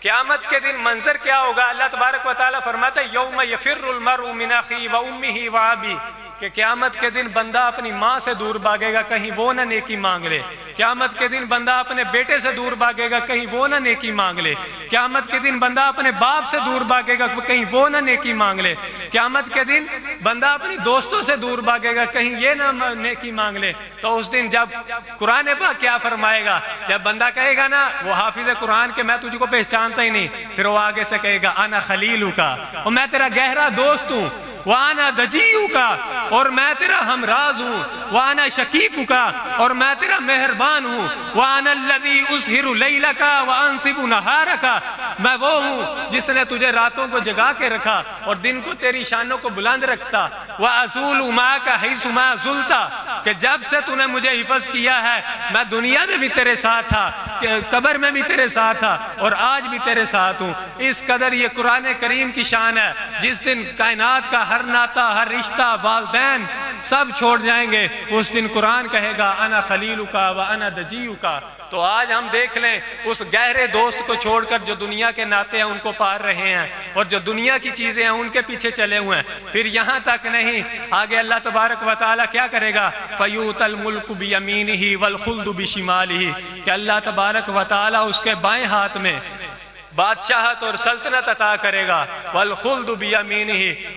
قیامت کے دن منظر کیا ہوگا؟ اللہ تبارک و تعالیٰ فرماتا ہے یوم یفر المرء من اخیہ وامہ وابیہ، کہ قیامت کے دن بندہ اپنی ماں سے دور بھاگے گا کہیں وہ نہ نیکی مانگ لے، قیامت کے دن بندہ اپنے بیٹے سے دور بھاگے گا کہیں وہ نہ نیکی مانگ لے، قیامت کے دن بندہ اپنے باپ سے دور بھاگے گا کہیں وہ نہ نیکی مانگ لے، قیامت کے دن بندہ اپنے دوستوں سے دور بھاگے گا کہیں یہ نہ نیکی مانگ لے۔ تو اس دن جب قرآن پاک کیا فرمائے گا؟ جب بندہ کہے گا نا وہ حافظ قرآن کہ میں تجھ کو پہچانتا ہی نہیں، پھر وہ آگے سے کہے گا انا خلیلک، اور میں تیرا گہرا دوست ہوں، وَأَنَا دَجِيُّكَ، اور میں تیرا ہمراز ہوں، وَأَنَا شَقِيقُكَ، اور میں تیرا مہربان ہوں، وَأَنَا الَّذِي أُسْهِرُ لَيْلَكَ وَأَنْصِبُ نَهَارَكَ، میں وہ ہوں جس نے تجھے راتوں کو جگا کے رکھا اور دن کو تیری شانوں کو بلند رکھتا، وَأَزُولُ مَعَكَ حَيْثُ مَا زُلْتَ، کہ جب سے تو نے مجھے حفظ کیا ہے میں دنیا میں بھی تیرے ساتھ تھا، قبر میں بھی تیرے ساتھ تھا اور آج بھی تیرے ساتھ ہوں۔ اس قدر یہ قرآن کریم کی شان ہے۔ جس دن کائنات کا ہر ناتا، ہر رشتہ، والدین سب چھوڑ جائیں گے، اس دن قرآن کہے گا انا خلیلک وانا دجیک۔ تو آج ہم دیکھ لیں اس گہرے دوست کو چھوڑ کر جو دنیا کے ناتے ہیں ان کو پار رہے ہیں اور جو دنیا کی چیزیں ہیں ان کے پیچھے چلے ہوئے ہیں۔ پھر یہاں تک نہیں، آگے اللہ تبارک و تعالیٰ کیا کرے گا؟ فَيُؤْتَى الْمُلْكُ بِيَمِينِهِ وَالْخُلْدُ بِشِمَالِهِ، کہ اللہ تبارک و تعالیٰ اس کے بائیں ہاتھ میں بادشاہت اور سلطنت عطا کرے گا، والخلد بیمینہ،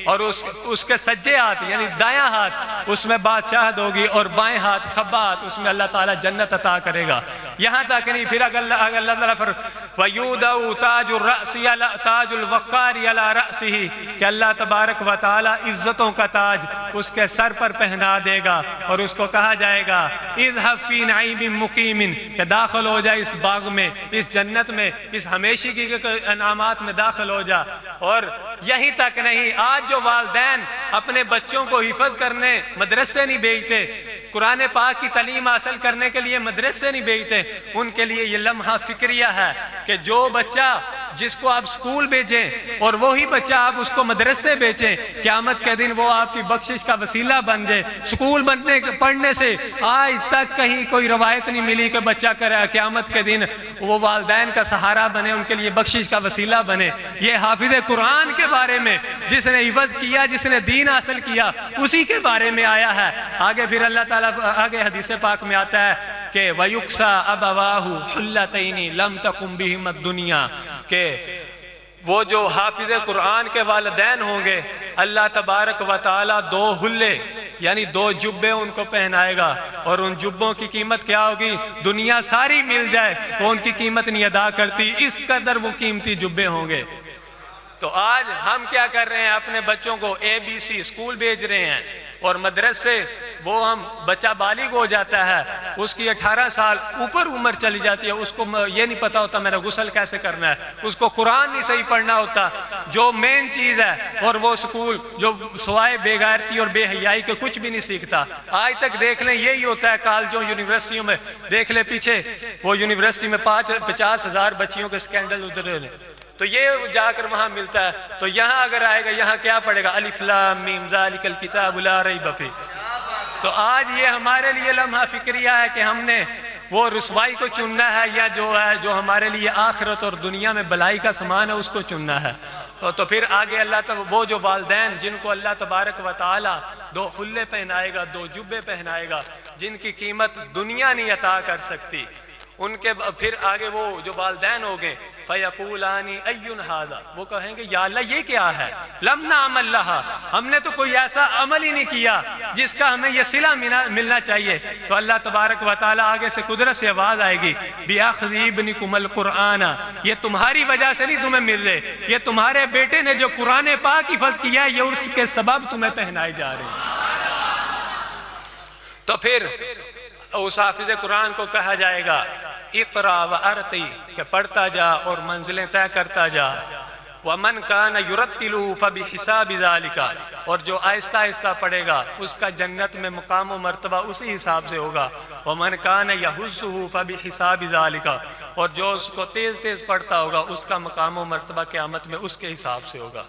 اور اس کے سجے ہاتھ یعنی دایاں ہاتھ اس میں بادشاہت ہوگی اور بائیں ہاتھ کھبا ہاتھ اس میں اللہ تعالیٰ جنت عطا کرے گا۔ یہاں تک نہیں، پھر اللہ تعالیٰ وَيُودَعُ تَاجُ الرَّأْسِ تَاجُ الْوَقَّارِ عَلَى رَأْسِهِ، کہ اللہ تبارک و تعالیٰ عزتوں کا تاج اس کے سر پر پہنا دے گا اور اس کو کہا جائے گا اذهب فِي نَعِيمٍ مُقِيمٍ، کہ داخل ہو جائے اس باغ میں، اس جنت میں، اس ہمیشہ کی انعامات میں داخل ہو جا۔ اور یہی تک نہیں، آج جو والدین اپنے بچوں کو حفظ کرنے مدرسے نہیں بھیجتے، قرآن پاک کی تعلیم حاصل کرنے کے لیے مدرسے نہیں بھیجتے، ان کے لیے یہ لمحہ فکریہ ہے کہ جو بچہ جس کو آپ سکول بھیجیں اور وہی بچہ آپ اس کو مدرسے بھیجیں، قیامت کے دن وہ آپ کی بخشش کا وسیلہ بن جائے۔ سکول پڑھنے سے آج تک کہیں کوئی روایت نہیں ملی کہ بچہ کرے قیامت کے دن وہ والدین کا سہارا بنے، ان کے لیے بخشش کا وسیلہ بنے۔ یہ حافظ قرآن کے بارے میں جس نے حفظ کیا، جس نے دین حاصل کیا، اسی کے بارے میں آیا ہے۔ آگے پھر اللہ تعالیٰ آگے حدیث پاک میں آتا ہے کہ وَيُكْسَى أَبَوَاهُ حُلَّتَيْنِ لَمْ تَقُمْ بِهِمَا الدُّنْيَا، کہ وہ جو حافظ قرآن کے والدین ہوں گے اللہ تبارک و تعالیٰ دو حلے یعنی دو جبے ان کو پہنائے گا، اور ان جبوں کی قیمت کیا ہوگی؟ دنیا ساری مل جائے وہ ان کی قیمت نہیں ادا کرتی، اس قدر وہ قیمتی جبے ہوں گے۔ تو آج ہم کیا کر رہے ہیں؟ اپنے بچوں کو ABC اسکول بھیج رہے ہیں اور مدرسے، وہ ہم بچہ بالغ ہو جاتا ہے، اس کی 18 سال اوپر عمر چلی جاتی ہے، اس کو یہ نہیں پتا ہوتا میرا غسل کیسے کرنا ہے، اس کو قرآن نہیں صحیح پڑھنا ہوتا، جو مین چیز ہے، اور وہ اسکول جو سوائے بے غیرتی اور بے حیائی کے کچھ بھی نہیں سیکھتا۔ آج تک دیکھ لیں یہی ہوتا ہے کالجوں یونیورسٹیوں میں، دیکھ لیں پیچھے وہ یونیورسٹی میں 50,000 بچیوں کے سکینڈل ادھر، تو یہ جا کر وہاں ملتا ہے۔ تو یہاں اگر آئے گا یہاں کیا پڑھے گا؟ الف لام میم ذالک الکتاب لا ریب فیہ۔ تو آج یہ ہمارے لیے لمحہ فکریہ ہے کہ ہم نے وہ رسوائی کو چننا ہے یا جو ہمارے لیے آخرت اور دنیا میں بلائی کا سامان ہے اس کو چننا ہے؟ تو پھر آگے وہ جو والدین جن کو اللہ تبارک و تعالی 2 خلے پہنائے گا، 2 جبے پہنائے گا، جن کی قیمت دنیا نہیں عطا کر سکتی، ان کے پھر آگے وہ جو والدین ہو گئے فَيَقُولَانِ أَيُّنْ هَذَا، وہ کہیں گے یا اللہ یہ کیا ہے، لَمْ نَعْمَلْ لَهَا، ہم نے تو کوئی ایسا عمل ہی نہیں کیا جس کا ہمیں یہ صلہ ملنا چاہیے۔ تو اللہ تبارک و تعالیٰ آگے سے قدرت سے آواز آئے گی بِأَخْذِ ابْنِكُمُ الْقُرْآنَ، یہ تمہاری وجہ سے نہیں تمہیں مل رہے، یہ تمہارے بیٹے نے جو قرآن پاک حفظ کیا ہے یہ اس کے سبب تمہیں پہنائے جا رہے ہیں۔ تو پھر اس حافظ قرآن کو کہا جائے گا اقرا وارتی، کہ پڑھتا جا اور منزلیں طے کرتا جا، ومن کان یرتل فبحساب ذالک، اور جو آہستہ آہستہ پڑھے گا اس کا جنت میں مقام و مرتبہ اسی حساب سے ہوگا، ومن کان یحسہ فبحساب ذالک، اور جو اس کو تیز تیز پڑھتا ہوگا اس کا مقام و مرتبہ قیامت میں اس کے حساب سے ہوگا۔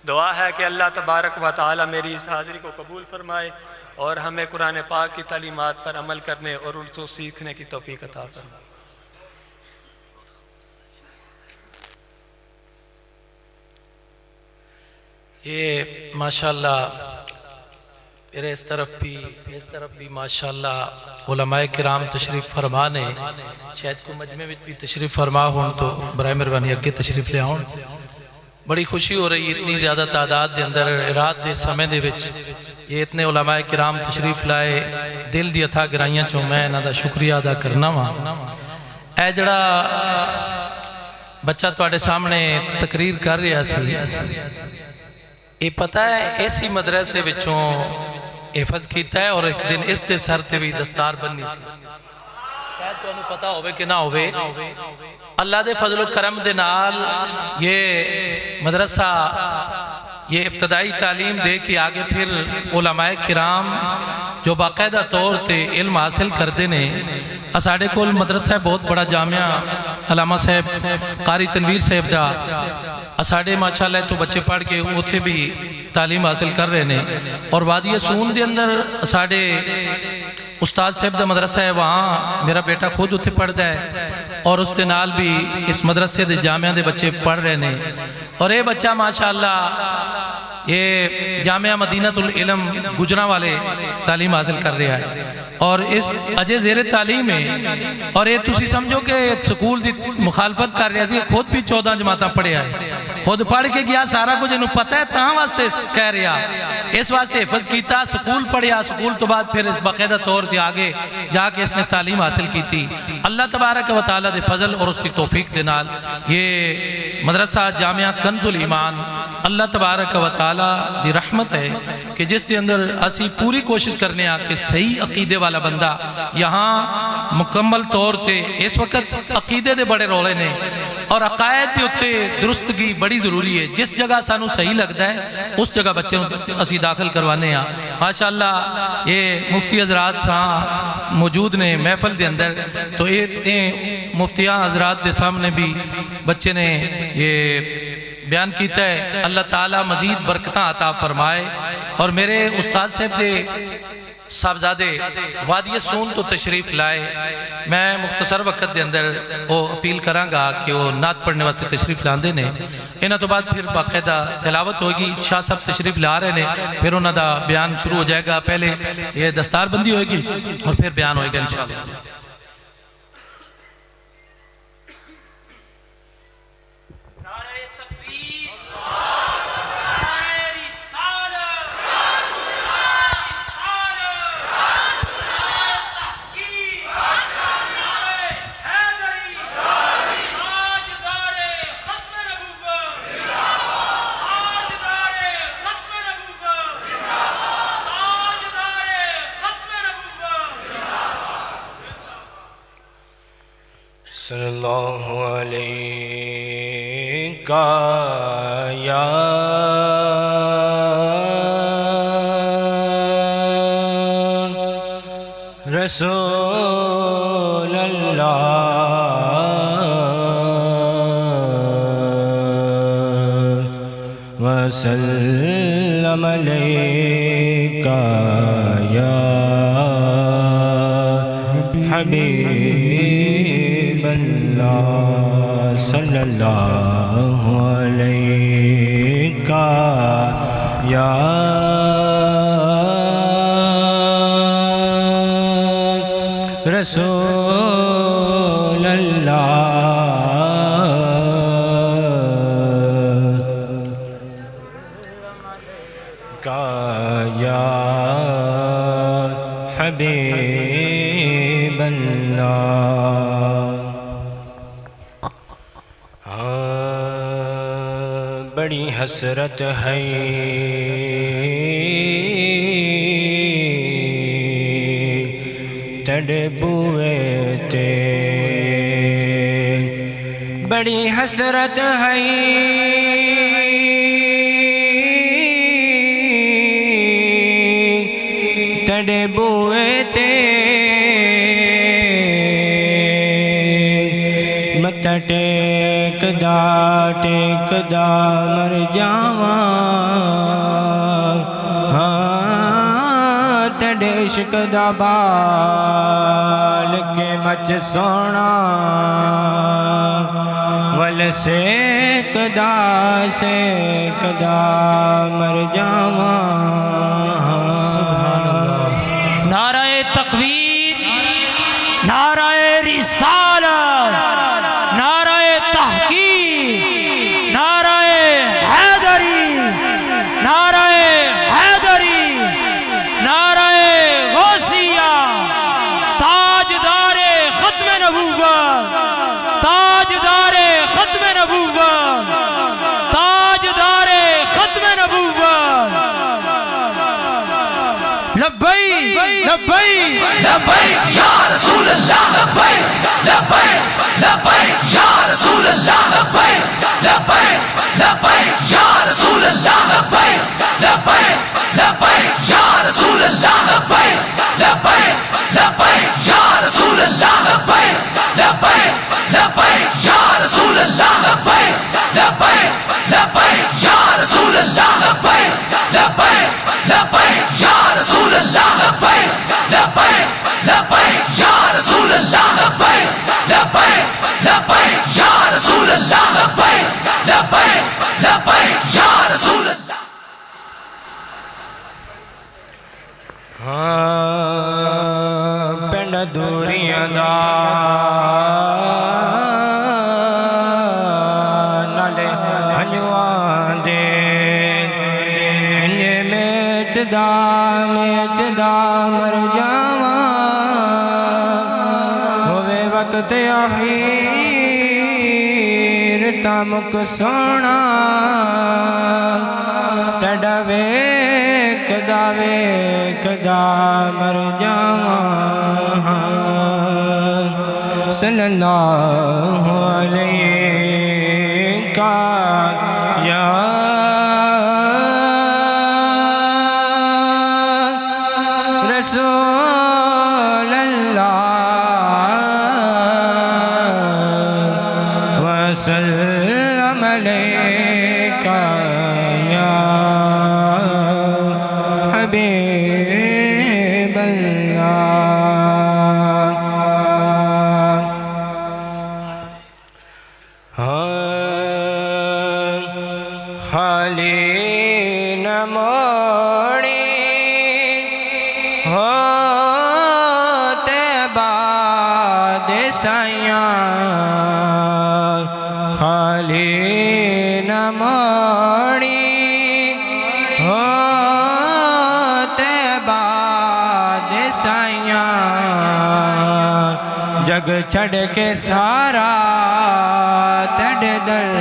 دعا ہے کہ اللہ تبارک و تعالی میری اس حاضری کو قبول فرمائے اور ہمیں قرآن پاک کی تعلیمات پر عمل کرنے اور ان کو سیکھنے کی توفیق عطا فرمائے۔ یہ ماشاءاللہ میرے اس طرف بھی ماشاءاللہ علماء کرام تشریف فرما نے، شاید کو مجمع میں بھی تشریف فرما ہوں تو برائے مہربانی اگے تشریف لے آؤں۔ بڑی خوشی ہو رہی ہے اتنی زیادہ تعداد دے اندر رات دے سمے دے وچ یہ اتنے علماء کرام تشریف لائے، دل دی اتھا گرائیاں چوں میں انہاں دا شکریہ ادا کرنا وا۔ اے جڑا بچہ تواڈے سامنے تقریر کر رہا سی، یہ پتہ ہے ایسی مدرسے وچوں حفظ کیتا ہے اور ایک دن اس دے سر تے بھی دستار بننی سی، شاید تو انہوں پتہ ہوئے کہ نہ ہوئے۔ اللہ دے فضل و کرم دے نال یہ مدرسہ یہ ابتدائی تعلیم دے کے آگے پھر علماء کرام جو باقاعدہ طور تے علم حاصل کردے نے۔ اساڑے کول مدرسہ بہت بڑا جامعہ علامہ صاحب قاری تنویر صاحب دا، اساڑے ماشاءاللہ تو بچے پڑھ کے اتھے بھی تعلیم حاصل کر رہے ہیں، اور وادی سون دے اندر اساڑے استاد صاحب دا مدرسہ ہے، وہاں میرا بیٹا خود اتھے پڑھتا ہے اور اس دے نال بھی اس مدرسے دے جامعہ دے بچے پڑھ رہے ہیں، اور یہ بچہ ماشاءاللہ یہ جامعہ مدینۃ العلم گجرا والے تعلیم حاصل کر رہا ہے اور اس اجے زیر تعلیم ہے، اور یہ تسی سمجھو کہ سکول دی مخالفت کر رہا سی، خود بھی 14 جماعتاں پڑھے آئے، خود پڑھ کے گیا، سارا کچھ انہوں پتہ ہے تاں واسطے کہہ رہا، اس واسطے حفظ کیتا، سکول پڑھیا، سکول تو بعد پھر اس باقاعدہ طور تے آگے جا کے اس نے تعلیم حاصل کی تھی۔ اللہ تبارک و تعالیٰ دے فضل اور اس کی توفیق دے نال یہ مدرسہ جامعہ کنز الایمان اللہ تبارک و تعالیٰ دی رحمت ہے کہ جس دے اندر اسی پوری کوشش کرنے آ کہ صحیح عقیدے والا بندہ یہاں مکمل طور تے اس وقت عقیدے دے بڑے رولے نے اور عقائد دے اتے درستگی بڑی ضروری ہے، جس جگہ سانو صحیح لگتا ہے اس جگہ بچے اسی داخل کروانے ہیں۔ ماشاءاللہ یہ مفتی حضرات موجود نے محفل دے اندر، تو یہ مفتیاں حضرات دے سامنے بھی بچے نے یہ بیان کیتا ہے، اللہ تعالیٰ مزید برکتاں عطا فرمائے۔ اور میرے استاد صاحب دے صاحبزادے وادی سون تو تشریف لائے، میں مختصر وقت دے اندر وہ اپیل کراں گا کہ وہ نعت پڑھنے واسطے تشریف لاندے نے، انہاں تو بعد پھر باقاعدہ تلاوت ہوگی، شاہ صاحب تشریف لا رہے نے، پھر انہاں دا بیان شروع ہو جائے گا، پہلے یہ دستار بندی ہوئے گی اور پھر بیان ہوئے گا انشاءاللہ۔ صلی اللہ علیہ یا رسول اللہ وسلم علیکہ یا حبیب اللہ علیہ یا رسول اللہ کا یا حبیب اللہ بڑی حسرت ہے تڑ بوئے تے بڑی حسرت ہے تڑ بوئے تے مت ٹیک دا مر جاواں تڑے عشق دا بال کے مچ سونا ول سیک دا مر جاواں نعرہ تکبیر، نعرہ رسالت، نعرہ تحقیق، نعرہ حیدری، نعرہ حیدری، نعرہ غوثیہ، تاجدار ختم نبوت، تاجدار ختم نبوت، تاجدار ختم نبوت. لبیک لبیک لبیک یا رسول اللہ لبیک لبیک لبیک یا رسول اللہ لبیک لبیک لبیک یا رسول اللہ لبیک لبیک لبیک یا رسول اللہ لبیک لبیک لبیک یا رسول اللہ لبیک لبیک لبیک یا رسول اللہ لبیک لبیک لبیک یا رسول اللہ لبیک لبیک لبیک یا رسول اللہ لبیک لبیک لبیک یا رسول اللہ لبیک لبیک لبیک یا رسول اللہ لبیک لبیک لبیک یا رسول اللہ. پنڈ دوریاں دا نالے ہنجواں دے انجے میچ دا مر جاواں ہوئے وقت آخیر تامک سونا تڑا ویک دا مر جاواں صلی اللہ علیہ یا رسول اللہ وسلم علیک یا حبیب اللہ. حالی نہ موڑی ہوتے بعد سائیاں خالی نہ موڑی ہوتے بعد سائیاں جگ چھڑ کے سارا تڑ در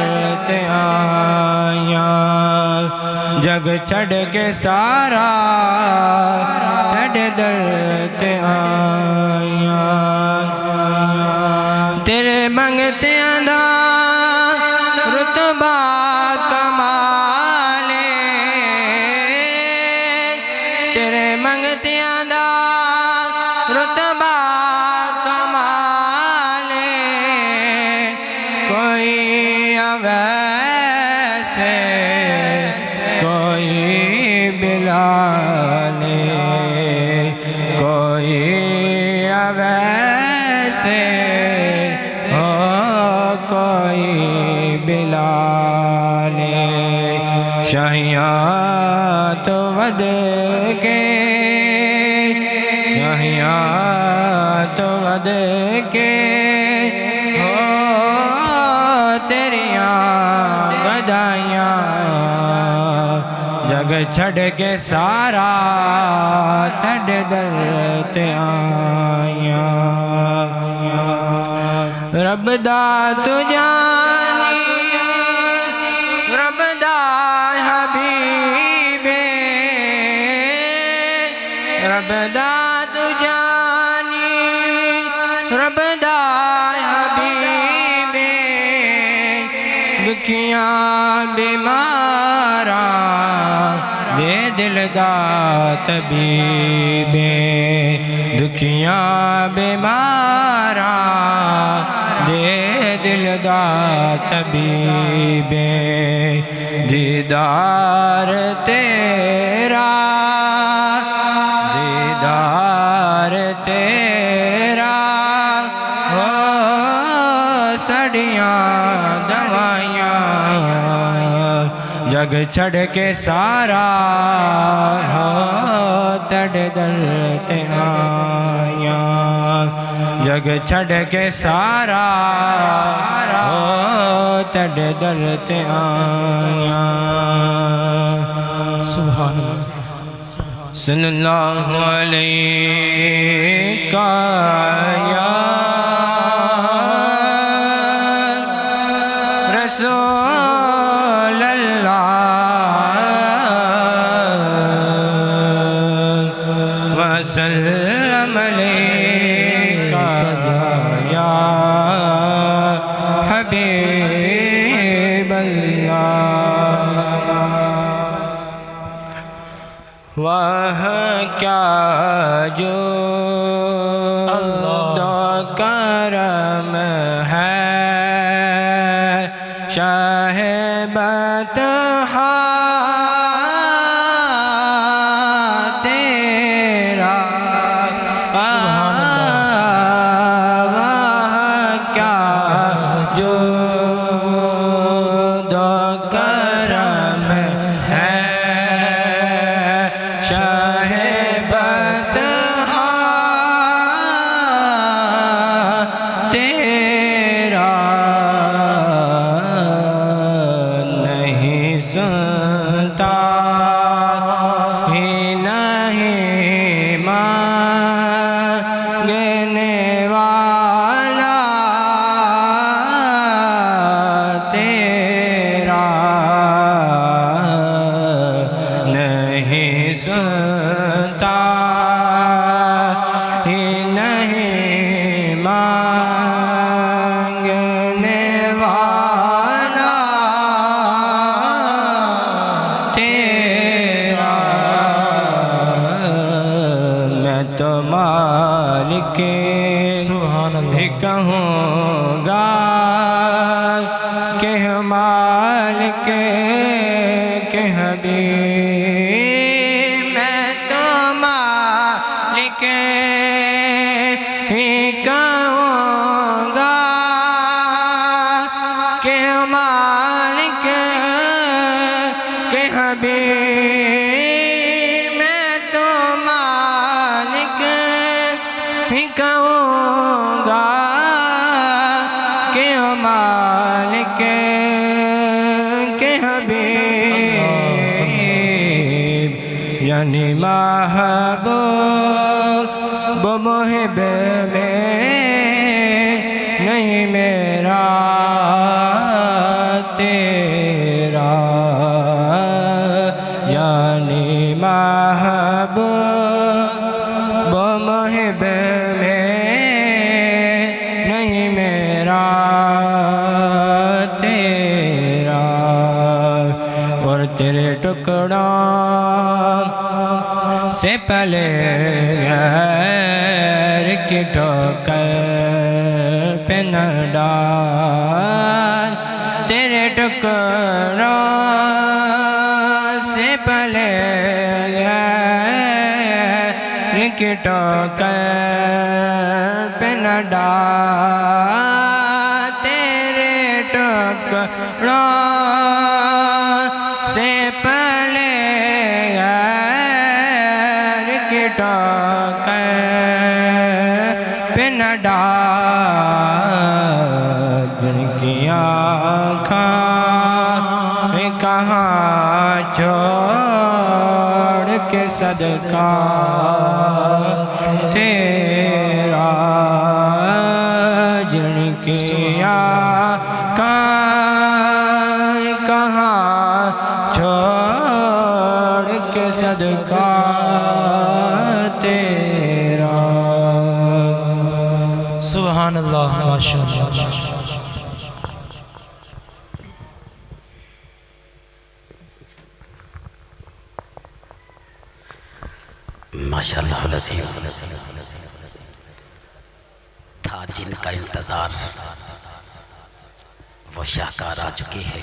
تے آیاں جگ چھڑ کے سارا تڑ در تے آیاں تیرے منگتے دا رتبہ کمالے تیرے منگتے دا رتبہ کمالے کوئی ویسے کوئی بلالے کوئی ویسے کوئی شاہیاں تو ود کے شاہیاں تو ود کے ہو تیریاں گدائیاں جگ چھڑ کے سارا تھڈ در تے آئیاں رب دا تو جانی رب دا حبیب رب دا تو جانی رب دا حبیب دکھیاں بیماراں دے دل دا طبیب دکھیاں بیماراں دے دل دا طبیب دیدار تیرا دیدار تیرا ہو سڑیاں دوائیاں جگ چھڑ کے سارا ہو تڑ دل تے آیاں جگ چھڑ کے سارا ہو تڑ دل تے آیاں سبحان اللہ صلی اللہ علیہ یا رسول اللہ وسلم علیکہ یا حبیب اللہ وہاں کیا جو دو کرم ہے شاہ بطحا تیرا وہاں کیا جو دو کرم ہے شاہ بطحا تیرا نہیں سنتا ہی نہیں مانگنے والا تیرا نہیں سنتا ہی نہیں مانگنے والا تیرا میں تو مالک ہی کہوں گا کہ مالک کے حبیب میں تو مالک ہی کہوں گا کہ مالک کے حبیب میں تو مالک ہی کہوں گا کہ مالک کے حبیب یعنی محبوب محب میں نہیں میرا تیرا یعنی محبوب محب میں نہیں میرا تیرا اور تیرے ٹکڑوں سے پہلے غیر کی ٹھوکر پہ نہ ڈال تیرے ٹکڑوں سے پہلے غیر کی ٹھوکر پہ نہ ڈال تیرے ٹکڑوں سے ڈڈا جن کی آنکھیں کہاں چھوڑ کے صدقہ تیرا جن کی آنکھیں کہاں چھوڑ کے صدقہ تیرا. سبحان اللہ ماشاءاللہ. ماشاءاللہ العظیم. تھا جن کا انتظار وہ شاہکار آ چکے ہیں.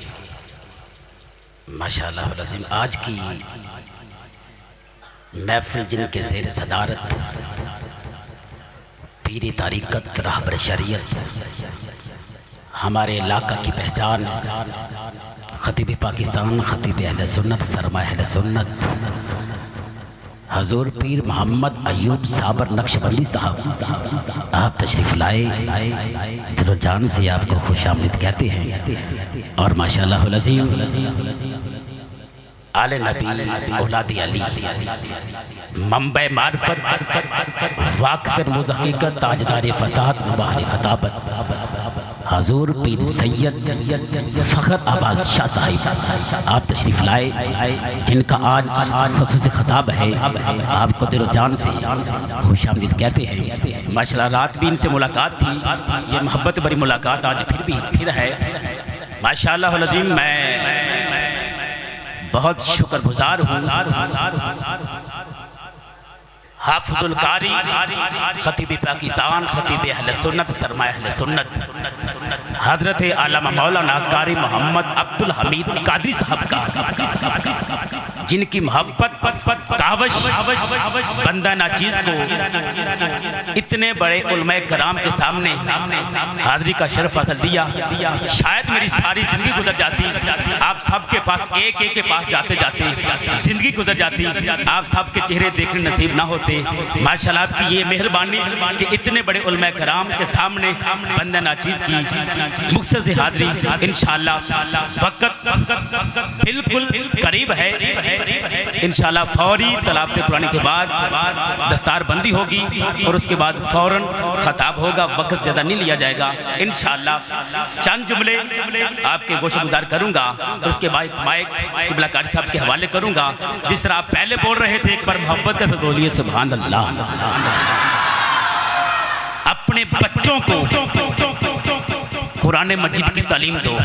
ماشاءاللہ العظیم. آج کی محفل جن کے زیر صدارت پیر طریقت رہبر شریعت ہمارے علاقہ کی پہچان خطیب پاکستان خطیب اہل سنت سرمایہ اہل سنت حضور پیر محمد ایوب صابر نقشبندی صاحب آپ تشریف لائے. دل و جان سے آپ کو خوش آمدید کہتے ہیں. اور ماشاءاللہ العظیم آل نبی اولاد علی منبع معرفت واقف رموز حقیقت تاجدار فساد مباہر خطابت حضور پیر سید فخر آباز شاہ صاحب آپ تشریف لائے جن کا آج خصوصی خطاب ہے. آپ کو دل و جان سے خوش آمدید کہتے ہیں. ماشاءاللہ رات بھی ان سے ملاقات تھی. یہ محبت بری ملاقات آج پھر ہے. ماشاءاللہ العظیم میں بہت شکر گزار ہوں حافظ القاری خطیب پاکستان خطیب اہل سنت سرمایہ اہل سنت حضرت علامہ مولانا قاری محمد عبدالحمید قادری صاحب کا جن کی محبت کاوش بندہ ناچیز کو اتنے بڑے علماء کرام کے سامنے حاضری کا شرف حاصل دیا. شاید میری ساری زندگی گزر جاتی آپ سب کے پاس ایک کے پاس جاتے جاتے زندگی گزر جاتی آپ سب کے چہرے دیکھنے نصیب نہ ہوتے. ماشاءاللہ آپ کی یہ مہربانی کہ اتنے بڑے علماء کرام کے سامنے بندہ ناچیز کی مقصد حاضری انشاءاللہ وقت بالکل قریب ہے. انشاءاللہ فوری تلاوت قرآن کے بعد دستار بندی ہوگی اور اس کے بعد فوراً خطاب ہوگا. وقت زیادہ نہیں لیا جائے گا. انشاءاللہ چند جملے آپ کے گوشہ گزار کروں گا اور اس کے بعد مائک قبلہ قاری صاحب کے حوالے کروں گا. جس طرح آپ پہلے بول رہے تھے ایک بار محبت کا ساتھ بولیے سبحان اللہ. اپنے بچوں کو قرآن مجید کی تعلیم دو.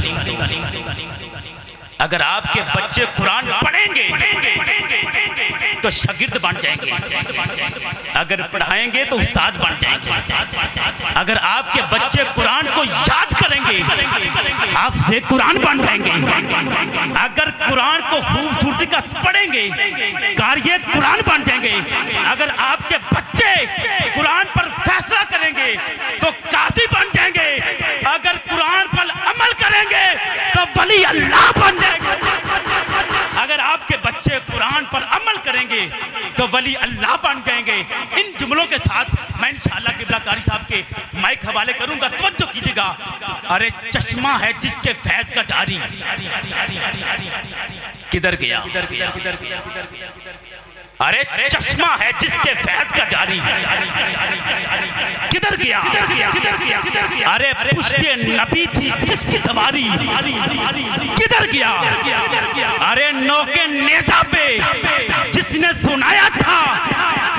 اگر آپ کے بچے قرآن پڑھیں گے تو شاگرد بن جائیں گے. اگر پڑھائیں گے تو استاد بن جائیں گے. اگر آپ کے بچے قرآن کو یاد کریں گے حافظ قرآن بن جائیں گے. اگر قرآن کو خوبصورتی کا پڑھیں گے قاری قرآن بن جائیں گے. اگر آپ کے بچے قرآن پر فیصلہ کریں گے تو قاضی بن جائیں گے. اگر قرآن پر عمل کریں گے تو ولی اللہ بن جائیں گے. اگر آپ کے بچے قرآن پر عمل کریں گے تو ولی اللہ بن جائیں گے. ان جملوں کے ساتھ میں انشاءاللہ قبلہ قاری صاحب کے مائک حوالے کروں گا. توجہ کیجئے گا. ارے چشمہ ہے جس کے فیض کا جاری کدھر گیا. ارے چشمہ ہے جس کے فیض کا جاری کدھر گیا. ارے پشت نبی تھی جس کی سواری کدھر گیا. ارے نوکے نیزہ پہ جس نے سنایا تھا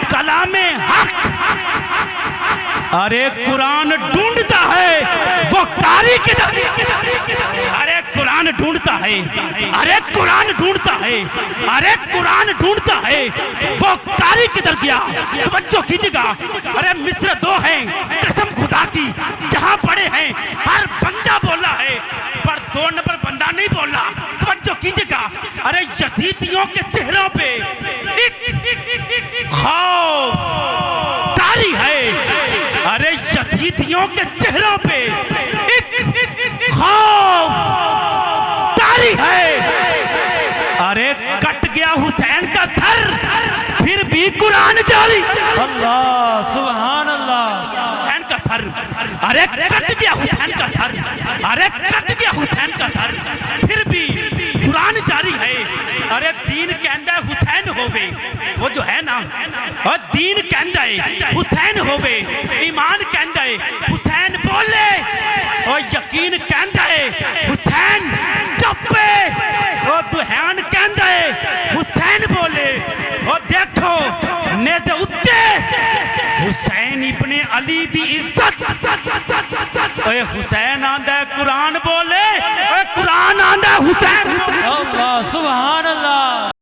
کلام حق. ارے قرآن ڈھونڈتا ہے وہ قاری کدھر. ارے قرآن ڈھونڈتا ہے. ارے قرآن ڈھونڈتا ہے. ارے قرآن ڈھونڈتا ہے وہ قاری کدھر گیا. توجہ کیجئے گا. ارے مصر 2 ہیں قسم خدا کی جہاں پڑے ہیں ہر بندہ بولا ہے پر 2 نمبر بندہ نہیں بولا. توجہ کیجئے گا. ارے یزیدیوں کے چہروں پہ ایک خوف طاری ہے. ارے یزیدیوں کے چہروں پہ ایک خوف طاری ہے. ارے کٹ گیا حسین کا سر پھر بھی قرآن جاری. اللہ سبحان اللہ. حسین کا سر ارے کٹ گیا حسین کا سر، ارے کٹ گیا حسین کا سر، پھر بھی قرآن جاری ہے، ارے دین کہندا ہے حسین ہووے، وہ جو ہے نا اور دین کہندا ہے حسین ہووے، ایمان کہندا ہے حسین بولے، اور یقین کہندا ہے حسین چپے، اور دہان کہندا ہے حسین بولے، اور دیکھو نیزے اتے حسین ابن علی دی عزت، اے حسین آندہ ہے قرآن بولے، اے قرآن آندہ ہے حسین بولے۔ اللہ سبحان اللہ